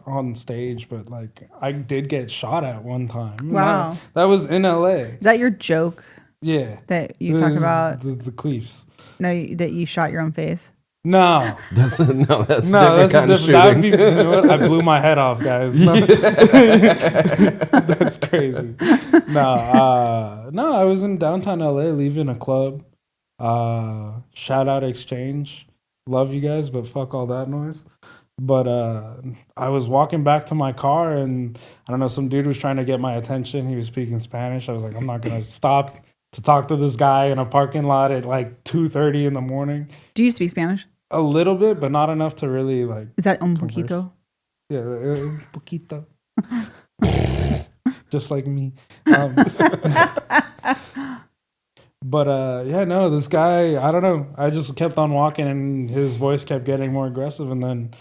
on stage, but like I did get shot at one time. Wow. That was in LA. is that your joke Yeah. that you talk about? The queefs. No, that you shot your own face. No. That's a different That's kind of shooting. That would be, you know what? I blew my head off, guys. No. That's crazy. No, I was in downtown LA leaving a club. Shout out Exchange. Love you guys, but fuck all that noise. But I was walking back to my car and I don't know, some dude was trying to get my attention. He was speaking Spanish. I was like, I'm not going to stop to talk to this guy in a parking lot at like 2:30 in the morning. Do you speak Spanish? A little bit, but not enough to really like. Is that un converse. poquito? Yeah, un poquito. Just like me. But yeah, no, this guy, I don't know. I just kept on walking and his voice kept getting more aggressive and then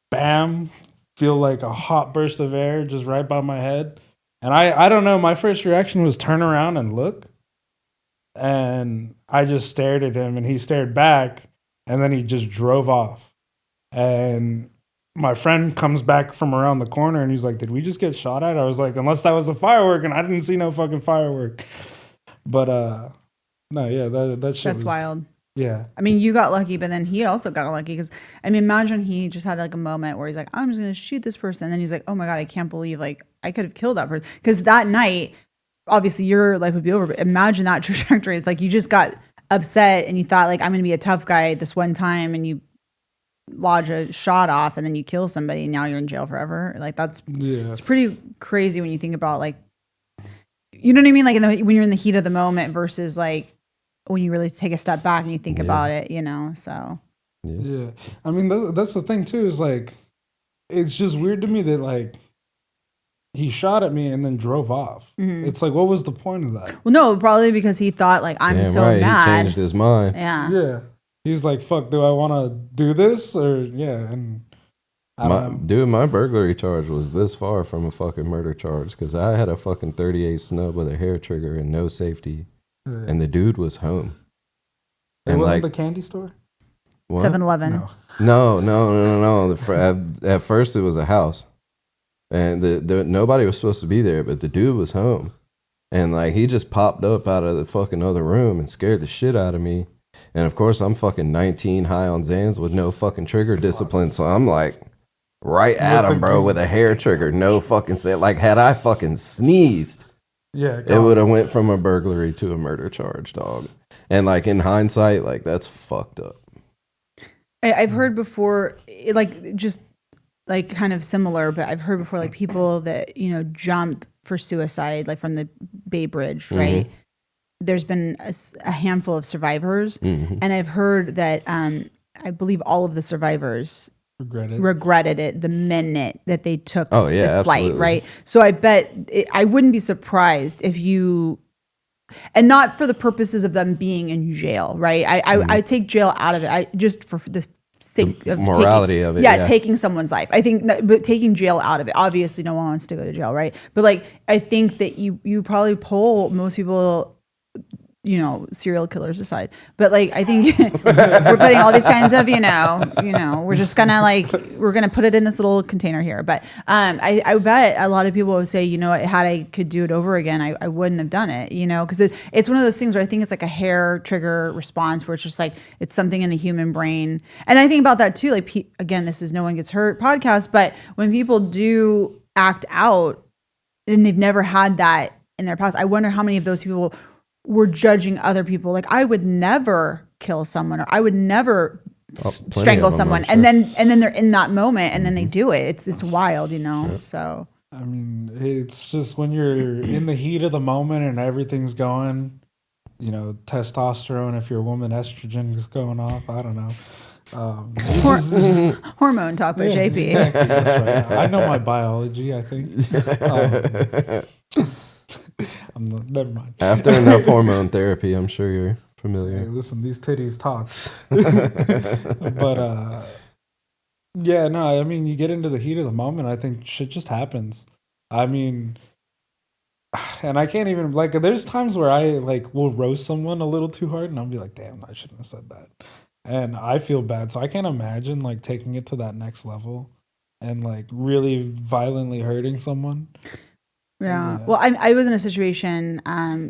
bam, feel like a hot burst of air just right by my head. And I don't know, my first reaction was turn around and look. And I just stared at him and he stared back and then he just drove off. And my friend comes back from around the corner and he's like, did we just get shot at? I was like, unless that was a firework, and I didn't see no fucking firework. But no, yeah, that shit That's was wild. Yeah. I mean, you got lucky, but then he also got lucky because, I mean, imagine he just had like a moment where he's like, I'm just going to shoot this person. And then he's like, oh my God, I can't believe like I could have killed that person. Because that night, obviously your life would be over. But imagine that trajectory. It's like you just got upset and you thought like, I'm going to be a tough guy this one time and you lodge a shot off and then you kill somebody and now you're in jail forever. Like it's pretty crazy when you think about like, you know what I mean? Like when you're in the heat of the moment versus like, when you really take a step back and you think about it, you know, so. Yeah. I mean, that's the thing too, is like, it's just weird to me that like, he shot at me and then drove off. Mm-hmm. It's like, what was the point of that? Well, no, probably because he thought like, I'm Damn so right. mad. He changed his mind. Yeah. Yeah. He was like, fuck, do I want to do this? Or, yeah. And my burglary charge was this far from a fucking murder charge because I had a fucking 38 snub with a hair trigger and no safety. Yeah. And the dude was home. It and wasn't the candy store? 7-Eleven. No. At first it was a house. And nobody was supposed to be there, but the dude was home. And like he just popped up out of the fucking other room and scared the shit out of me. And of course I'm fucking 19 high on Xans with no fucking trigger discipline. So I'm like right at him, bro, with a hair trigger. No fucking say. Like, had I fucking sneezed, Yeah, it would have went from a burglary to a murder charge, dog. And like in hindsight, like that's fucked up. I've heard before, like just like kind of similar, but I've heard before like people that, you know, jump for suicide, like from the Bay Bridge, right? There's been a handful of survivors, and I've heard that I believe all of the survivors regretted it the minute that they took the flight, absolutely. right? So I bet I wouldn't be surprised if you, and not for the purposes of them being in jail, right? I take jail out of it. I just for the sake of morality taking, of it. Yeah, taking someone's life. I think, but taking jail out of it. Obviously, no one wants to go to jail, right? But like, I think that you probably poll most people, you know, serial killers aside, but like I think we're putting all these kinds of, you know, we're just gonna like we're gonna put it in this little container here. But I bet a lot of people would say, you know, had I could do it over again, I wouldn't have done it, you know, because it's one of those things where I think it's like a hair trigger response where it's just like it's something in the human brain, and I think about that too. Like again, this is No One Gets Hurt podcast, but when people do act out and they've never had that in their past, I wonder how many of those people were judging other people. Like I would never kill someone, or I would never strangle someone. Sure. And then they're in that moment and then they do it. It's wild, you know? Sure. So, I mean, it's just when you're in the heat of the moment and everything's going, you know, testosterone, if you're a woman, estrogen is going off. I don't know. Hormone talk by JP. Exactly, that's right. I know my biology, I think. Never mind. After enough hormone therapy, I'm sure you're familiar. Hey, listen, these titties talk. But yeah, no, I mean, you get into the heat of the moment, I think shit just happens. I mean, and I can't even, like, there's times where I like will roast someone a little too hard and I'll be like, damn, I shouldn't have said that. And I feel bad. So I can't imagine like taking it to that next level and like really violently hurting someone. Yeah. Well, I was in a situation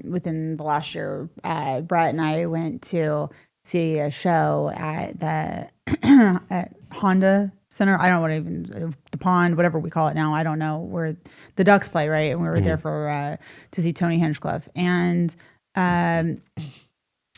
within the last year. Brett and I went to see a show at the at Honda Center. I don't know what even the pond, whatever we call it now. I don't know where the Ducks play, right? And we were there for to see Tony Hinchcliffe. And when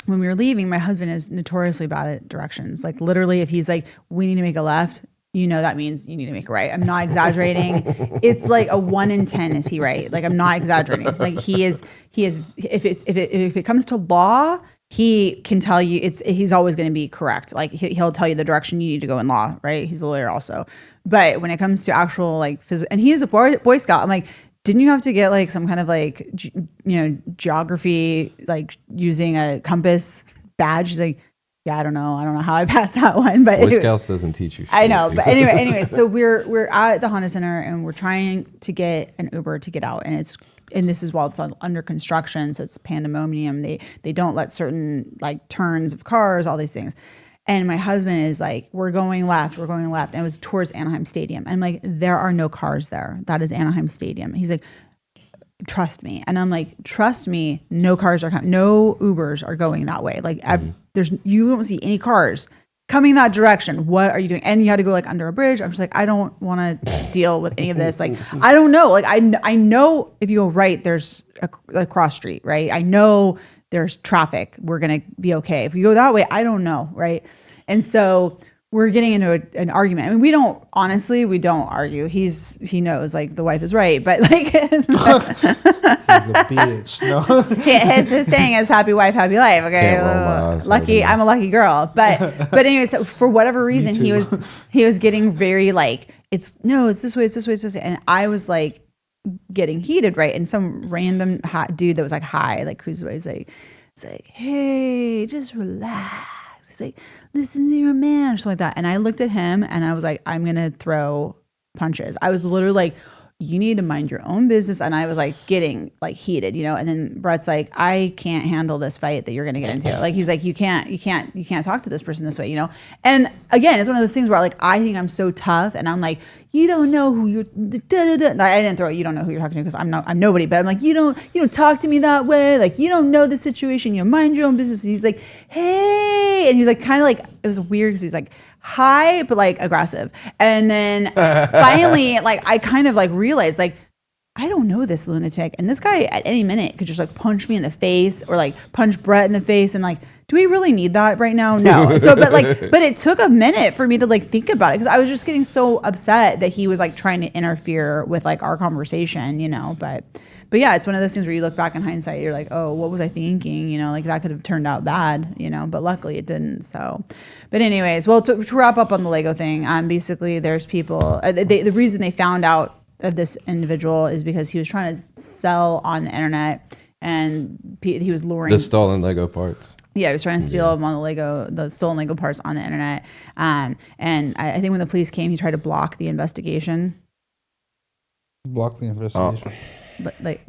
we were leaving, my husband is notoriously bad at directions. Like literally, if he's like, "We need to make a left," you know that means you need to make a right. I'm not exaggerating. It's like a 1 in 10 is he right? Like I'm not exaggerating. Like he is. If it comes to law, he can tell you he's always going to be correct. Like he'll tell you the direction you need to go in law, right? He's a lawyer also. But when it comes to actual like physical, and he is a Boy Scout. I'm like, didn't you have to get like some kind of like geography, like using a compass badge? He's like, yeah, I don't know how I passed that one, but Boy Scouts doesn't teach you shit. I know, but anyway, so we're at the Honda Center and we're trying to get an Uber to get out, and this is while it's under construction, so it's pandemonium. They don't let certain like turns of cars, all these things. And my husband is like, we're going left. And it was towards Anaheim Stadium. I'm like, there are no cars there. That is Anaheim Stadium. He's like, trust me. And I'm like, trust me, no cars are coming. No Ubers are going that way. Like you don't see any cars coming that direction. What are you doing? And you had to go like under a bridge. I'm just like, I don't want to deal with any of this. Like, I don't know. Like I know if you go right, there's a cross street, right? I know there's traffic. We're going to be okay. If we go that way, I don't know. Right. And so we're getting into an argument. I mean, we don't argue. He knows like the wife is right, but like the bitch. No. his saying is happy wife, happy life. Okay. Lucky. I'm a lucky girl. But anyway, so for whatever reason, he was getting very like, it's this way. And I was like getting heated. Right. And some random hot dude that was like, hi, like cruises away. He's like, hey, just relax. He's like, listen to your man, or something like that. And I looked at him and I was like, I'm going to throw punches. I was literally like, you need to mind your own business. And I was like getting like heated, you know? And then Brett's like, I can't handle this fight that you're going to get into. Like, he's like, you can't talk to this person this way, you know? And again, it's one of those things where like, I think I'm so tough and I'm like, you don't know who you're, I didn't throw it. You don't know who you're talking to because I'm nobody, but I'm like, you don't talk to me that way. Like, you don't know the situation. You mind your own business. And he's like, hey, and he's like, kind of like, it was weird because he was like, high, but like aggressive. And then finally, like I kind of like realized like, I don't know this lunatic. And this guy at any minute could just like punch me in the face or like punch Brett in the face. And like, do we really need that right now? No. So, but it took a minute for me to like think about it because I was just getting so upset that he was like trying to interfere with like our conversation, you know, but yeah, it's one of those things where you look back in hindsight, you're like, oh, what was I thinking? You know, like that could have turned out bad, you know, but luckily it didn't. So, but anyways, well, to wrap up on the Lego thing, basically there's people, the reason they found out of this individual is because he was trying to sell on the internet and he was luring The stolen Lego parts. Yeah, he was trying to steal them on the stolen Lego parts on the internet. And I think when the police came, he tried to block the investigation. Block the investigation. Like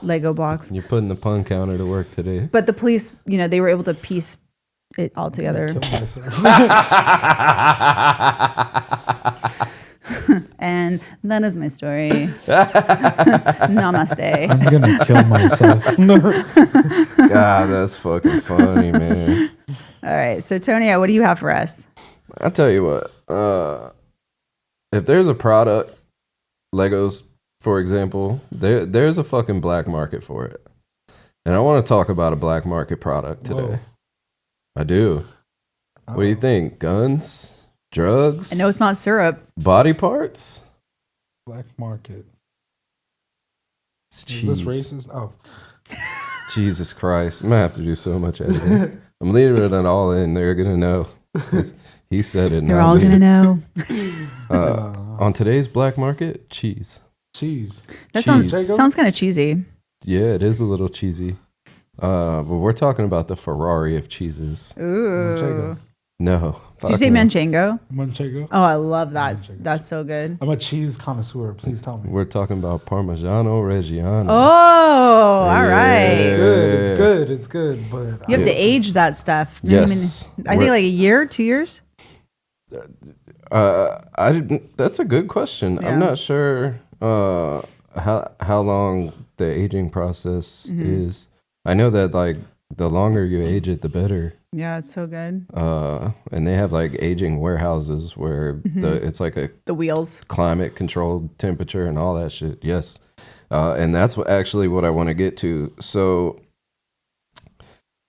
Lego blocks. You're putting the pun counter to work today. But the police, you know, they were able to piece it all together. And that is my story. Namaste. I'm gonna kill myself. God, that's fucking funny, man. All right, so Tonio, what do you have for us? I'll tell you what. If there's a product, Legos, for example, there's a fucking black market for it. And I want to talk about a black market product today. Whoa. I do. What do you think? Guns? Drugs? I know it's not syrup. Body parts? Black market. It's Is cheese. this racist? Oh. Jesus Christ. I'm going to have to do so much editing. I'm leaving it all in. They're going to know. He said it. They're all going to know. On today's black market, cheese. Cheese. That Cheese. sounds kind of cheesy. Yeah, it is a little cheesy. But we're talking about the Ferrari of cheeses. Ooh. No. Did you say Manchego? Manchego. Oh, I love that. Manchego. That's so good. I'm a cheese connoisseur. Please tell me. We're talking about Parmigiano Reggiano. Oh, all right. It's good. It's good. But You have to age that stuff. Yes. I think like a year, 2 years. I didn't. That's a good question. Yeah. I'm not sure how long the aging process is. I know that like the longer you age it, the better. Yeah, it's so good. And they have like aging warehouses where it's like The wheels. climate controlled temperature and all that shit. Yes. And that's what I want to get to. So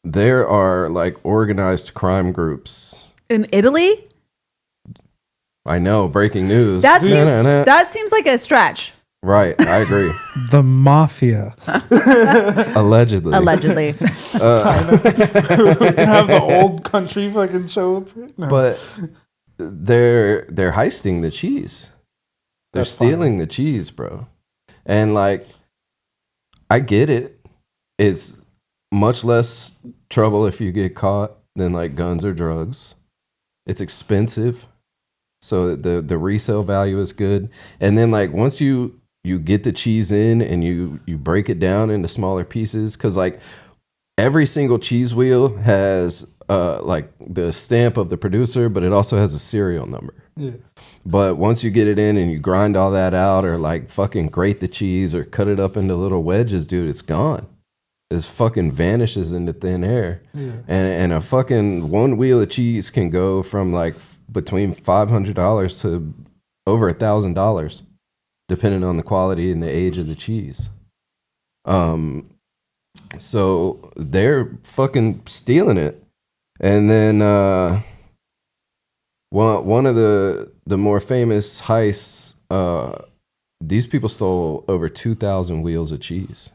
there are like organized crime groups. In Italy? I know, breaking news. That seems like a stretch. Right, I agree. the mafia. Allegedly. Allegedly. Have the old country fucking show up. No. But they're heisting the cheese. They're That's stealing the cheese, bro. And like, I get it. It's much less trouble if you get caught than like guns or drugs. It's expensive. So the resale value is good. And then like once you get the cheese in and you break it down into smaller pieces, because like every single cheese wheel has like the stamp of the producer, but it also has a serial number. Yeah. But once you get it in and you grind all that out or like fucking grate the cheese or cut it up into little wedges, dude, it's gone. It fucking vanishes into thin air. Yeah. And a fucking one wheel of cheese can go from like between $500 to over $1,000, depending on the quality and the age of the cheese. So they're fucking stealing it. And then one of the more famous heists, these people stole over 2,000 wheels of cheese.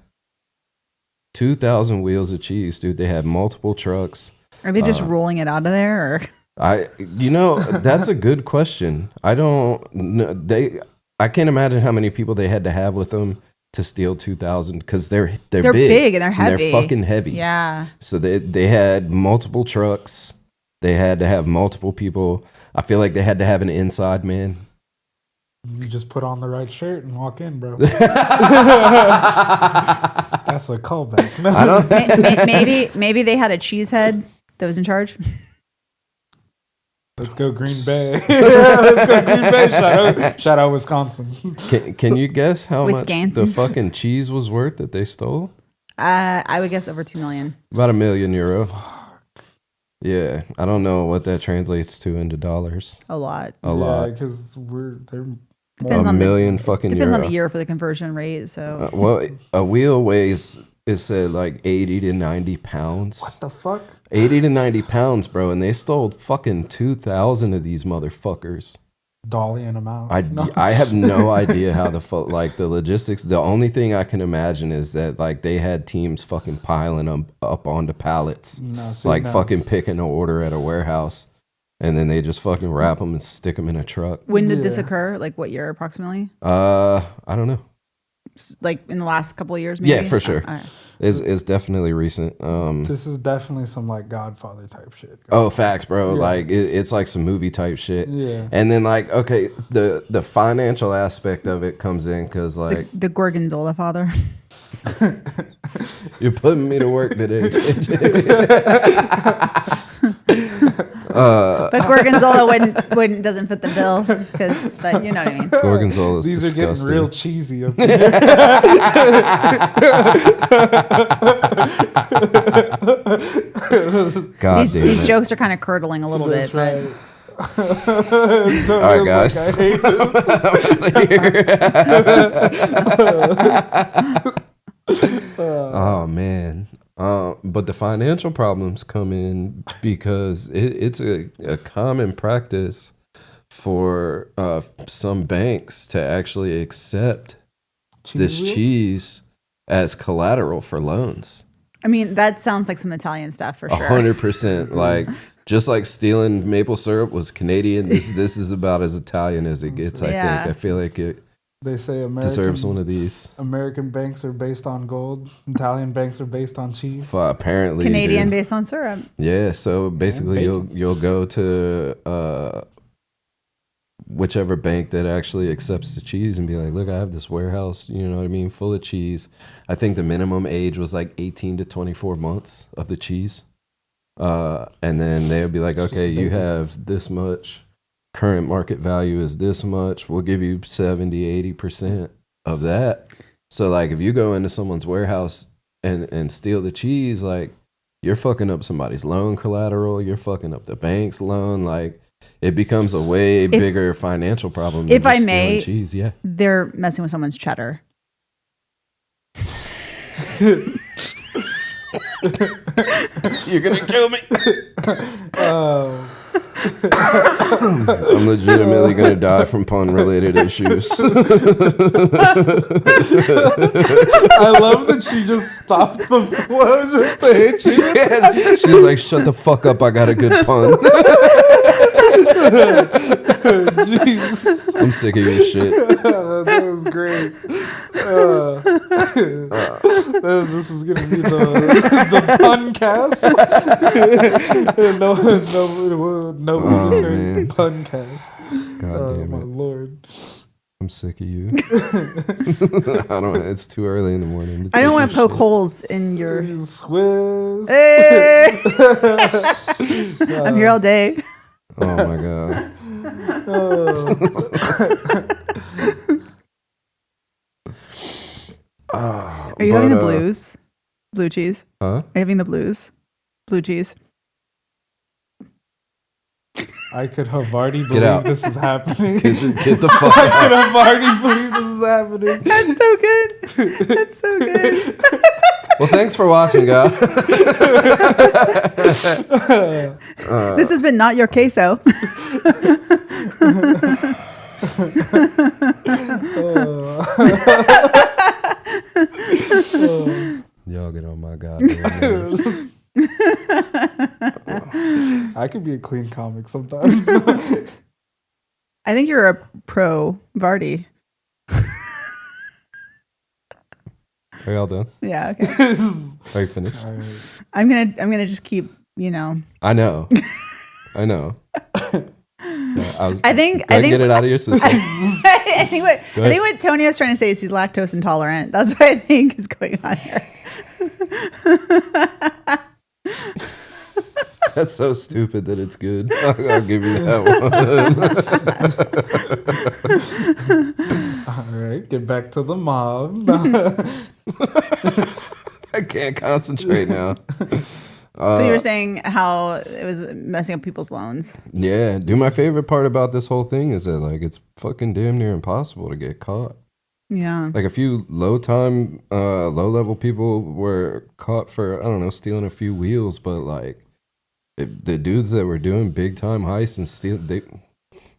2,000 wheels of cheese, dude. They had multiple trucks. Are they just rolling it out of there? Or? That's a good question. I don't know. I can't imagine how many people they had to have with them to steal 2,000 because they're big and they're heavy. And they're fucking heavy. Yeah. So they had multiple trucks. They had to have multiple people. I feel like they had to have an inside man. You just put on the right shirt and walk in, bro. That's a callback. No. I don't. Maybe they had a cheesehead that was in charge. Let's go Green Bay. Let's go Green Bay. Shout out Wisconsin. Can you guess how Wisconsin. much the fucking cheese was worth that they stole? I would guess over 2 million. About €1 million. Yeah, I don't know what that translates to into dollars. A lot. A lot. because they're Depends A on million fucking Depends on euro. the year for the conversion rate. So Well, a wheel weighs, it said like 80 to 90 pounds. what the fuck? 80 to 90 pounds, bro, and they stole fucking 2,000 of these motherfuckers. Dolly and amount. I have no idea how the fuck, like, the logistics. The only thing I can imagine is that, like, they had teams fucking piling them up onto pallets, fucking picking an order at a warehouse, and then they just fucking wrap them and stick them in a truck. when did this occur? Like what year approximately? I don't know. Like in the last couple of years, maybe? Yeah, for sure. All right. It's definitely recent. This is definitely some like Godfather type shit. Oh, facts, bro. Yeah. Like it's like some movie type shit. Yeah. And then like, okay, the financial aspect of it comes in because like The Gorgonzola father. you're putting me to work today. But Gorgonzola wouldn't doesn't fit the bill but you know what I mean. Gorgonzola is These disgusting. are getting real cheesy up here. God These, damn these it. jokes are kind of curdling a little That's bit. right. All right, guys. I hate this. Oh man. But the financial problems come in because it's a common practice for some banks to actually accept this wheels? cheese as collateral for loans. I mean, that sounds like some Italian stuff for sure. 100%. Like just like stealing maple syrup was Canadian, this is about as Italian as it gets. Yeah. I think. I feel like it They say deserves one of these. American banks are based on gold. Italian banks are based on cheese. Apparently, Canadian dude. based on syrup. Yeah, so basically bacon. you'll go to whichever bank that actually accepts the cheese and be like, look, I have this warehouse, you know what I mean, full of cheese. I think the minimum age was like 18 to 24 months of the cheese. And then they'll be like, okay, you have this much. Current market value is this much. We'll give you 70-80% of that. So like if you go into someone's warehouse and steal the cheese, like you're fucking up somebody's loan collateral, you're fucking up the bank's loan. Like it becomes a way bigger financial problem than If I just may, stealing cheese. Yeah. They're messing with someone's cheddar. You're gonna kill me. I'm legitimately gonna die from pun related issues. I love that she just stopped the flow just to hit you. Yeah, she's like, shut the fuck up, I got a good pun. Jeez. I'm sick of your shit. That was great. This is gonna be the pun cast. Nobody just heard pun cast. God damn my it. lord. I'm sick of you. I don't. It's too early in the morning. I don't want to to poke holes in your. Swiss. Hey! I'm here all day. Oh my god. Are you having the blues? Blue cheese? Huh? Are you having the blues? Blue cheese? I could have already out. believed this is happening. Get the fuck I out. could have already believed this is happening. That's so good. That's so good. Well, thanks for watching, guys. This has been Not Your Queso. Y'all get on my goddamn nerves. I could be a clean comic sometimes. I think you're a pro Vardy. Are y'all done? Yeah, okay. Are you finished? All right. I'm gonna just keep, I know. I know. I think get it out of your system. I think what Tonio's trying to say is he's lactose intolerant. That's what I think is going on here. That's so stupid that it's good. I'll give you that one. All right, get back to the mob. I can't concentrate now. So you were saying how it was messing up people's loans. Yeah, dude, my favorite part about this whole thing is that like it's fucking damn near impossible to get caught. Yeah. Like a few low level people were caught for, I don't know, stealing a few wheels, but like the dudes that were doing big time heists and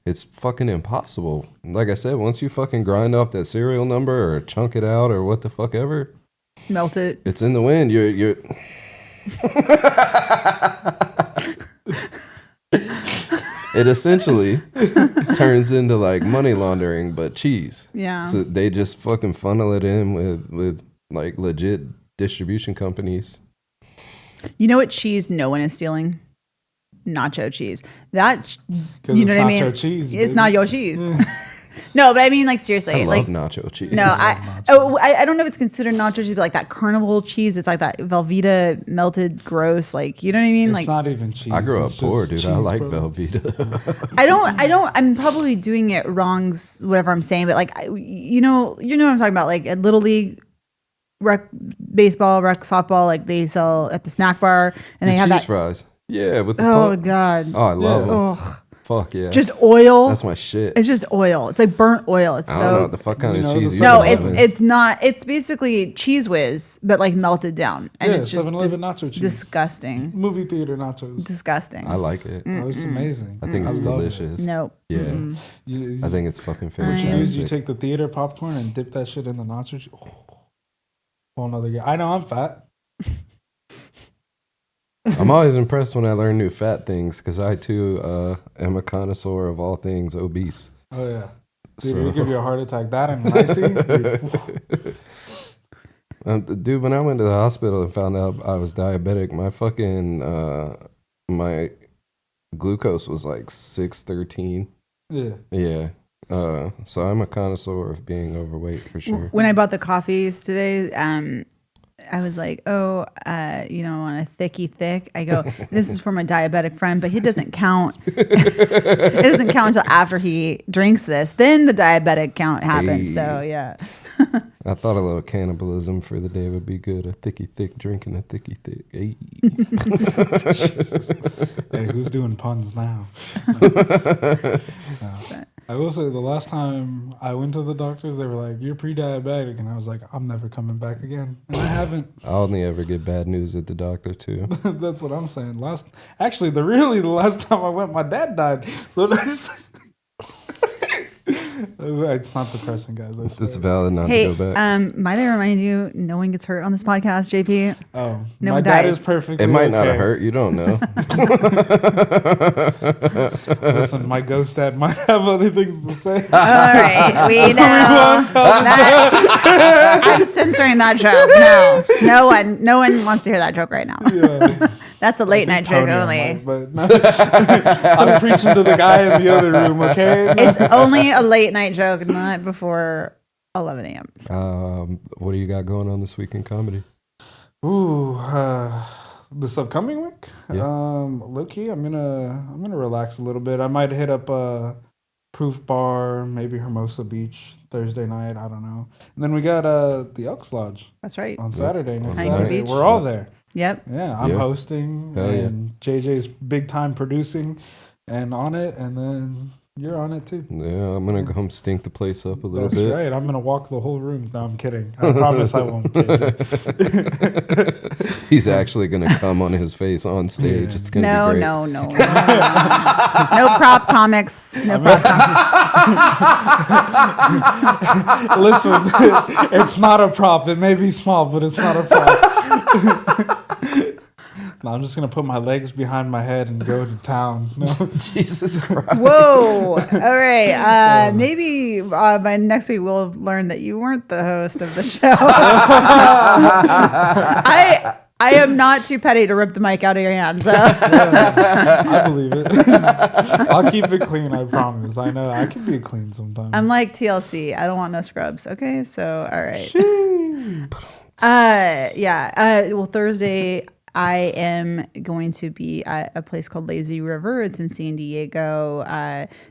it's fucking impossible. Like I said, once you fucking grind off that serial number or chunk it out or what the fuck ever, Melt it. it's in the wind. You're it essentially turns into like money laundering, but cheese. Yeah. So they just fucking funnel it in with like legit distribution companies. You know what cheese no one is stealing? Nacho cheese. That, Because you know it's what I mean? nacho cheese, It's baby. not your cheese. No, but I mean, like, seriously. I like, love nacho cheese. no, I don't know if it's considered nacho cheese, but like that carnival cheese, it's like that Velveeta melted gross, like, you know what I mean? It's Like, not even cheese. I grew up it's poor, just dude. I cheese, like bro. Velveeta. I'm probably doing it wrong, whatever I'm saying, but like, you know what I'm talking about? Like at Little League, rec baseball, rec softball, like they sell at the snack bar and The they have cheese that. fries. Yeah, with the Oh, pump. God. Oh, I love them. Oh, Fuck yeah. just oil. That's my shit. It's just oil. It's like burnt oil. It's I don't know so. what the fuck kind You of know, cheese the you No, can have in. it's not. It's basically Cheese Whiz, but like melted down, and Yeah, it's just 7-Eleven nacho cheese. disgusting. Movie theater nachos. Disgusting. I like it. Oh, it's amazing. I think it's love it. delicious. Nope. Yeah. You, I think it's fucking what you do is you fantastic. take the theater popcorn and dip that shit in the nacho cheese. Oh, whole nother guy. I know I'm fat. I'm always impressed when I learn new fat things because I too am a connoisseur of all things obese. Oh yeah. Dude, So- it'll give you a heart attack. That and an icy. Dude, when I went to the hospital and found out I was diabetic, my fucking my glucose was like 613. Yeah. Yeah. So I'm a connoisseur of being overweight for sure. When I bought the coffees today, I was like, oh, you know, on a thick. I go, this is for my diabetic friend, but he doesn't count. It doesn't count until after he drinks this. Then the diabetic count happens. Hey. So yeah. I thought a little cannibalism for the day would be good. A thicky thick drinking a thicky thick. Hey. Hey, who's doing puns now? I will say the last time I went to the doctors, they were like, "You're pre-diabetic," and I was like, "I'm never coming back again," and I haven't. I only ever get bad news at the doctor too. That's what I'm saying. The last time I went, my dad died. So that's it's not depressing, guys. I It's swear. valid not Hey, to go back. might I remind you, no one gets hurt on this podcast, JP. Oh, no my one dad dies. is perfectly. It might not have okay. hurt. You don't know. Listen, my ghost dad might have other things to say. All right, we know. I'm censoring that joke. No one wants to hear that joke right now. Yeah. That's a late night joke Tonio only. might, but I'm preaching to the guy in the other room. Okay. It's only a late night joke, not before 11 a.m. So. What do you got going on this week in comedy? Ooh, this upcoming week. Yeah. Low key, I'm gonna relax a little bit. I might hit up Proof Bar, maybe Hermosa Beach Thursday night. I don't know. And then we got the Elks Lodge That's right. on Saturday next Huntington Saturday. Beach. We're all there. Yep. Yeah, I'm Yeah. hosting, Hell yeah. and JJ's big time producing and on it, and then you're on it too. Yeah, I'm gonna come stink the place up a little That's bit. right. I'm gonna walk the whole room. No, I'm kidding. I promise I won't. JJ. He's actually gonna come on his face on stage. Yeah. It's gonna No, be great. no, no, no. No prop comics. No prop comics. Listen, it's not a prop. It may be small, but it's not a prop. No, I'm just gonna put my legs behind my head and go to town. No. Jesus Christ. Whoa. All right. Maybe by next week we'll learn that you weren't the host of the show. I am not too petty to rip the mic out of your hands. So. I believe it. I'll keep it clean. I promise. I know I can be clean sometimes. I'm like TLC. I don't want no scrubs. Okay. So, all right. Yeah. Well, Thursday, I am going to be at a place called Lazy River. It's in San Diego.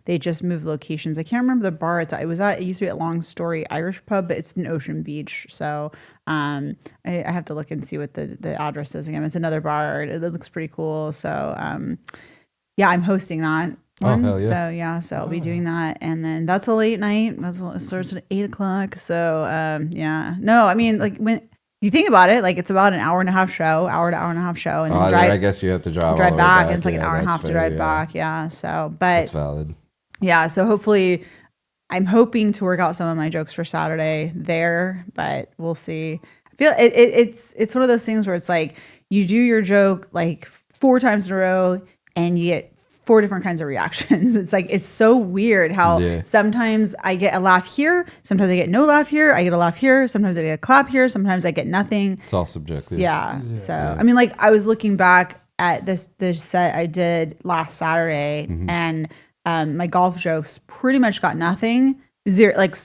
They just moved locations. I can't remember the bar it's at. It used to be at Long Story Irish Pub, but it's in Ocean Beach. So I have to look and see what the address is again. It's another bar. It looks pretty cool. So yeah, I'm hosting that one. hell yeah. So yeah, so I'll be doing that, and then that's a late night. It starts at 8:00. So yeah, no, I mean like when you think about it, like it's about an hour to hour and then I guess you have to drive all the way back, and it's like an hour and a that's half to fair, drive back. Yeah, so but That's valid. yeah, so hopefully. I'm hoping to work out some of my jokes for Saturday there, but we'll see. I feel it's one of those things where it's like you do your joke like 4 times in a row and you get 4 different kinds of reactions. It's like it's so weird how sometimes I get a laugh here, sometimes I get no laugh here, I get a laugh here, sometimes I get a clap here, sometimes I get nothing. It's all subjective. Yeah. So I mean, like I was looking back at this set I did last Saturday, and my golf jokes pretty much got nothing.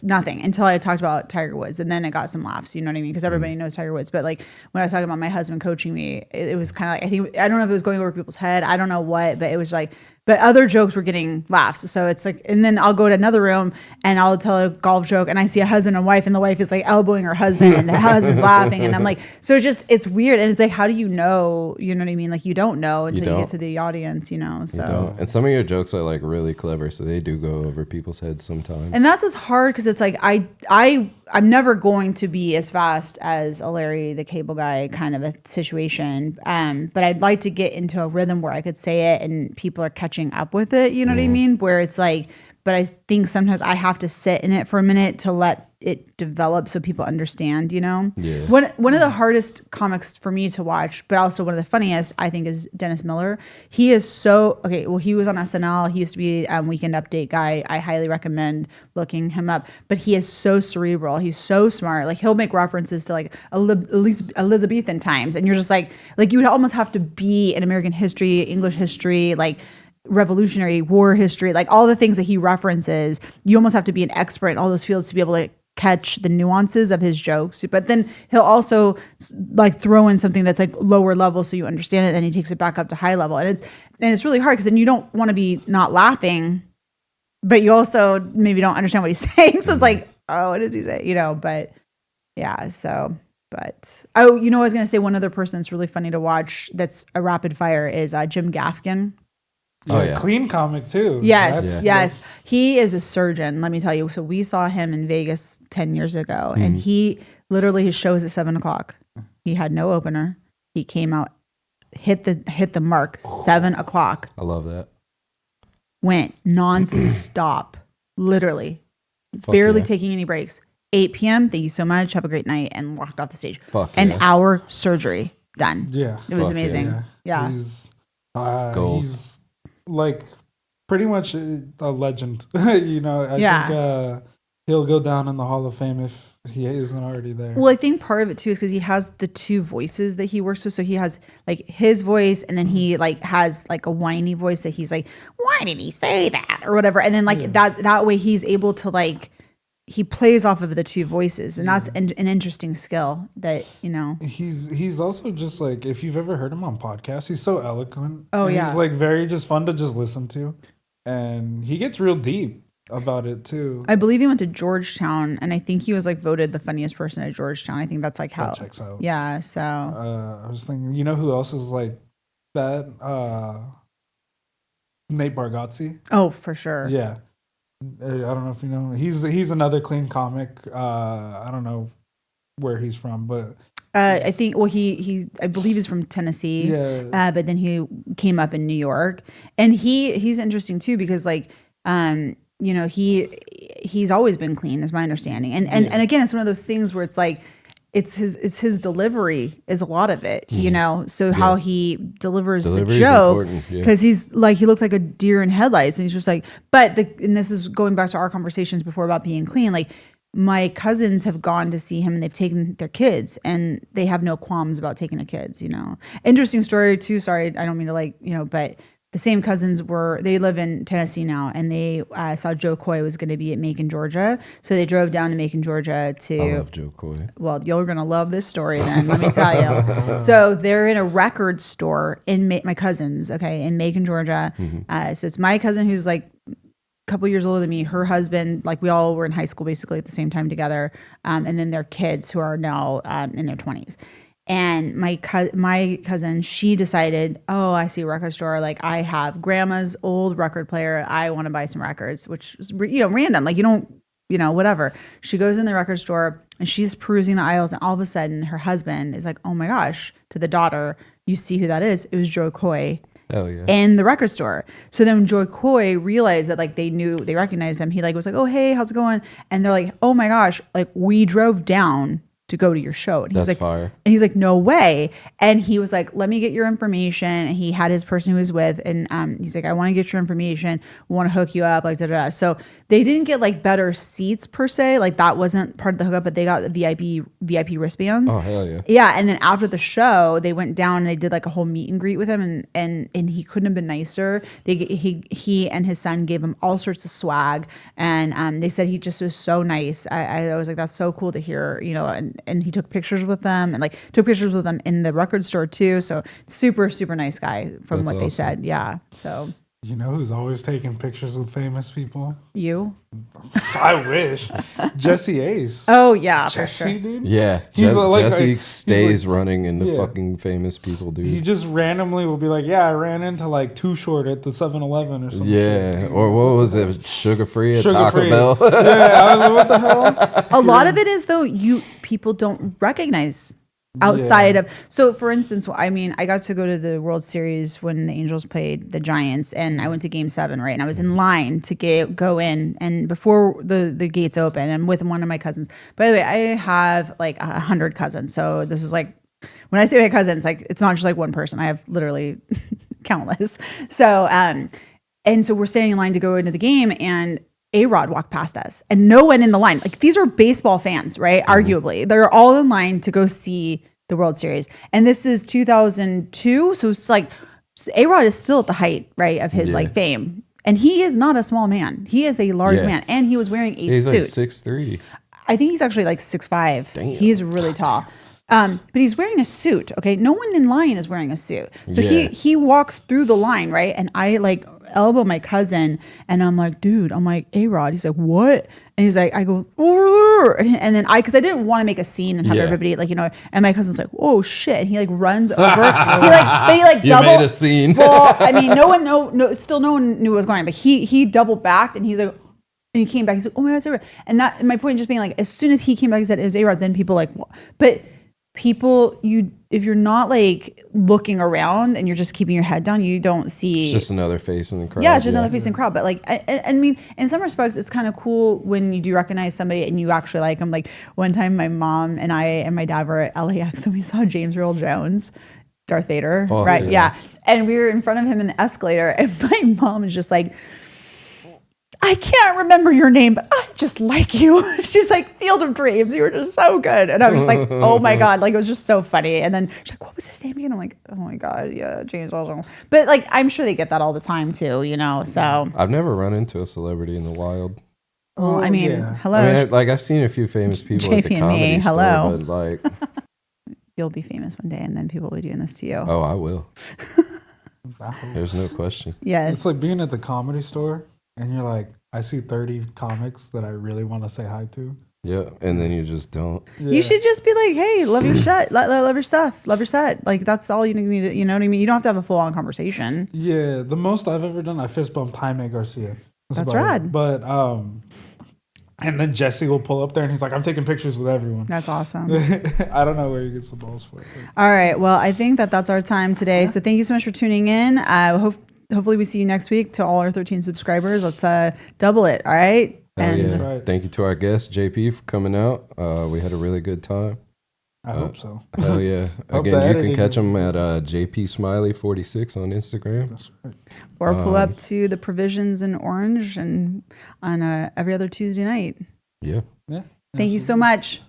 Nothing until I talked about Tiger Woods, and then it got some laughs. You know what I mean? Because everybody knows Tiger Woods. But like when I was talking about my husband coaching me, it was kind of like I don't know if it was going over people's head. I don't know what, but it was like. But other jokes were getting laughs. So it's like, and then I'll go to another room and I'll tell a golf joke, and I see a husband and wife, and the wife is like elbowing her husband, and the husband's laughing, and I'm like, so it's weird, and it's like, how do you know? You know what I mean? Like you don't know until you get to the audience, you know. So and some of your jokes are like really clever, so they do go over people's heads sometimes. And that's what's hard because it's like I'm never going to be as fast as a Larry the Cable Guy kind of a situation. But I'd like to get into a rhythm where I could say it and people are catching up with it. You know what I mean? Where it's like, but I think sometimes I have to sit in it for a minute to let it develop so people understand, you know? Yeah. One of the hardest comics for me to watch, but also one of the funniest, I think, is Dennis Miller. He is so, okay, well, he was on SNL. He used to be Weekend Update guy. I highly recommend looking him up. But he is so cerebral. He's so smart. Like, he'll make references to, like, Elizabethan times. And you're just like you would almost have to be in American history, English history, like, Revolutionary War history, like all the things that he references. You almost have to be an expert in all those fields to be able to catch the nuances of his jokes. But then he'll also like throw in something that's like lower level so you understand it, then he takes it back up to high level, and it's really hard because then you don't want to be not laughing, but you also maybe don't understand what he's saying, so it's like, oh, what does he say, you know? But yeah, so but you know, I was gonna say one other person that's really funny to watch that's a rapid fire is Jim Gaffigan. Clean comic too. Yes. He is a surgeon, let me tell you. So we saw him in Vegas 10 years ago, and he literally, his show was at 7:00. He had no opener. He came out, hit the mark, 7:00. I love that. Went nonstop, literally, barely taking any breaks. 8 p.m. Thank you so much. Have a great night, and walked off the stage. An hour surgery done. Yeah, it was amazing. Yeah. Goals. He's like pretty much a legend. You know, I think he'll go down in the Hall of Fame if he isn't already there. Well, I think part of it too is because he has the 2 voices that he works with. So he has like his voice, and then he like has like a whiny voice that he's like, why did he say that or whatever, and then like that way he's able to like, he plays off of the 2 voices, and that's an interesting skill that, you know. He's also just like, if you've ever heard him on podcasts, he's so eloquent. Oh, and yeah. He's like very just fun to just listen to, and he gets real deep about it too. I believe he went to Georgetown, and I think he was like voted the funniest person at Georgetown. I think that's like how that checks out. Yeah. So I was thinking, you know who else is like that? Nate Bargatze. Oh, for sure. Yeah. I don't know if you know. He's another clean comic. I don't know where he's from, but I think I believe he's from Tennessee. Yeah. But then he came up in New York, and he's interesting too because like you know, he's always been clean, is my understanding, and again, it's one of those things where it's like it's his delivery is a lot of it, you know. So how he delivers the joke, because he's like, he looks like a deer in headlights, and he's just like, and this is going back to our conversations before about being clean. Like my cousins have gone to see him, and they've taken their kids, and they have no qualms about taking their kids, you know. Interesting story too. Sorry, I don't mean to like, you know, but the same cousins they live in Tennessee now, and they saw Joe Coy was going to be at Macon, Georgia. So they drove down to Macon, Georgia I love Joe Coy. well, you're going to love this story then, let me tell you. So they're in a record store in my cousins, okay, in Macon, Georgia. So it's my cousin who's like a couple years older than me, her husband, like we all were in high school basically at the same time together, and then their kids who are now in their 20s. And my cousin, she decided, oh, I see a record store. Like I have grandma's old record player. I want to buy some records, which is, random. Like you don't, whatever. She goes in the record store and she's perusing the aisles. And all of a sudden her husband is like, oh my gosh, to the daughter, you see who that is? It was Joe Coy. Oh yeah. In the record store. So then when Joe Coy realized that like they recognized him, he like was like, oh, hey, how's it going? And they're like, oh my gosh, like we drove down to go to your show. And he's That's like, fire. And he's like, no way. And he was like, let me get your information. And he had his person who was with, and he's like, I want to get your information. We want to hook you up, like da da da. So they didn't get like better seats per se. Like that wasn't part of the hookup, but they got the VIP wristbands. Oh hell yeah. Yeah. And then after the show, they went down and they did like a whole meet and greet with him, and he couldn't have been nicer. He and his son gave him all sorts of swag, and they said he just was so nice. I was like, that's so cool to hear, and he took pictures with them, and like took pictures with them in the record store too. So super, super nice guy from That's what they awesome. said. Yeah. So You know who's always taking pictures with famous people? you? I wish. Jesse Ace. Oh yeah. For Jesse, sure. dude. Yeah, He's Jesse he's stays like- running in the yeah. fucking famous people, dude. He just randomly will be like, yeah, I ran into like Too Short at the 7-Eleven or something. Yeah, or what was it? Sugar free at Sugar Taco free. Bell. Yeah, I was like, what the hell? A lot of it is though people don't recognize outside of, so for instance, I mean, I got to go to the World Series when the Angels played the Giants, and I went to Game 7, right? And I was in line to go in, and before the gates open, I'm with one of my cousins. By the way, I have like 100 cousins, so this is like, when I say my cousins, like it's not just like one person. I have literally countless. So and so we're standing in line to go into the game, and A-Rod walked past us, and no one in the line. Like these are baseball fans, right? Arguably, they're all in line to go see the World Series, and this is 2002. So it's like A-Rod is still at the height, right, of his like fame, and he is not a small man. He is a large man, and he was wearing a He's suit. like 6'3". I think he's actually like 6'5". He's really tall. But he's wearing a suit. Okay, no one in line is wearing a suit. So he walks through the line, right? And I like elbow my cousin, and I'm like, dude, I'm like, A-Rod. He's like, what? And he's like, I go, and then because I didn't want to make a scene and have everybody like, and my cousin's like, oh shit, and he like runs over. he like You double, made a scene. Well, I mean, no one knew what was going on, but he doubled back, and he's like. And he came back. He's like, "Oh my God, it's A-Rod." And my point just being like, as soon as he came back and said it was A-Rod, then people like, what? But people, if you're not like looking around and you're just keeping your head down, you don't see. It's just another face in the crowd. Yeah, it's just another face in the crowd. But like, I mean, in some respects, it's kind of cool when you do recognize somebody and you actually like them. Like one time, my mom and I and my dad were at LAX and we saw James Earl Jones. Darth Vader, right? Yeah. And we were in front of him in the escalator, and my mom is just like, I can't remember your name, but I just like you. She's like, Field of Dreams. You were just so good. And I was just like, oh my God. Like, it was just so funny. And then she's like, what was his name again? I'm like, oh my God. Yeah, James Earl. But like, I'm sure they get that all the time too, So. I've never run into a celebrity in the wild. Well, I mean, hello. I mean, I've seen a few famous people at the comedy store, hello. but like. You'll be famous one day, and then people will be doing this to you. Oh, I will. There's no question. Yes. It's like being at the comedy store, and you're like, I see 30 comics that I really want to say hi to. Yeah, and then you just don't. Yeah. You should just be like, hey, love your shit, love your stuff, love your set. Like, that's all you need to, you know what I mean? You don't have to have a full-on conversation. Yeah, the most I've ever done, I fist bumped Jaime Garcia. That's about rad. it. But, and then Jesse will pull up there and he's like, I'm taking pictures with everyone. That's awesome. I don't know where he gets the balls for it. All right. Well, I think that's our time today. So thank you so much for tuning in. Hopefully we see you next week. To all our 13 subscribers, let's double it. All right. Hell yeah. Right. Thank you to our guest, JP, for coming out. We had a really good time. I hope so. Hell yeah. Hope Again, the you can editing catch is him at JP Smiley46 on Instagram. That's right. Or pull up to the Provisions in Orange and on every other Tuesday night. Yeah. Yeah. Thank you so much.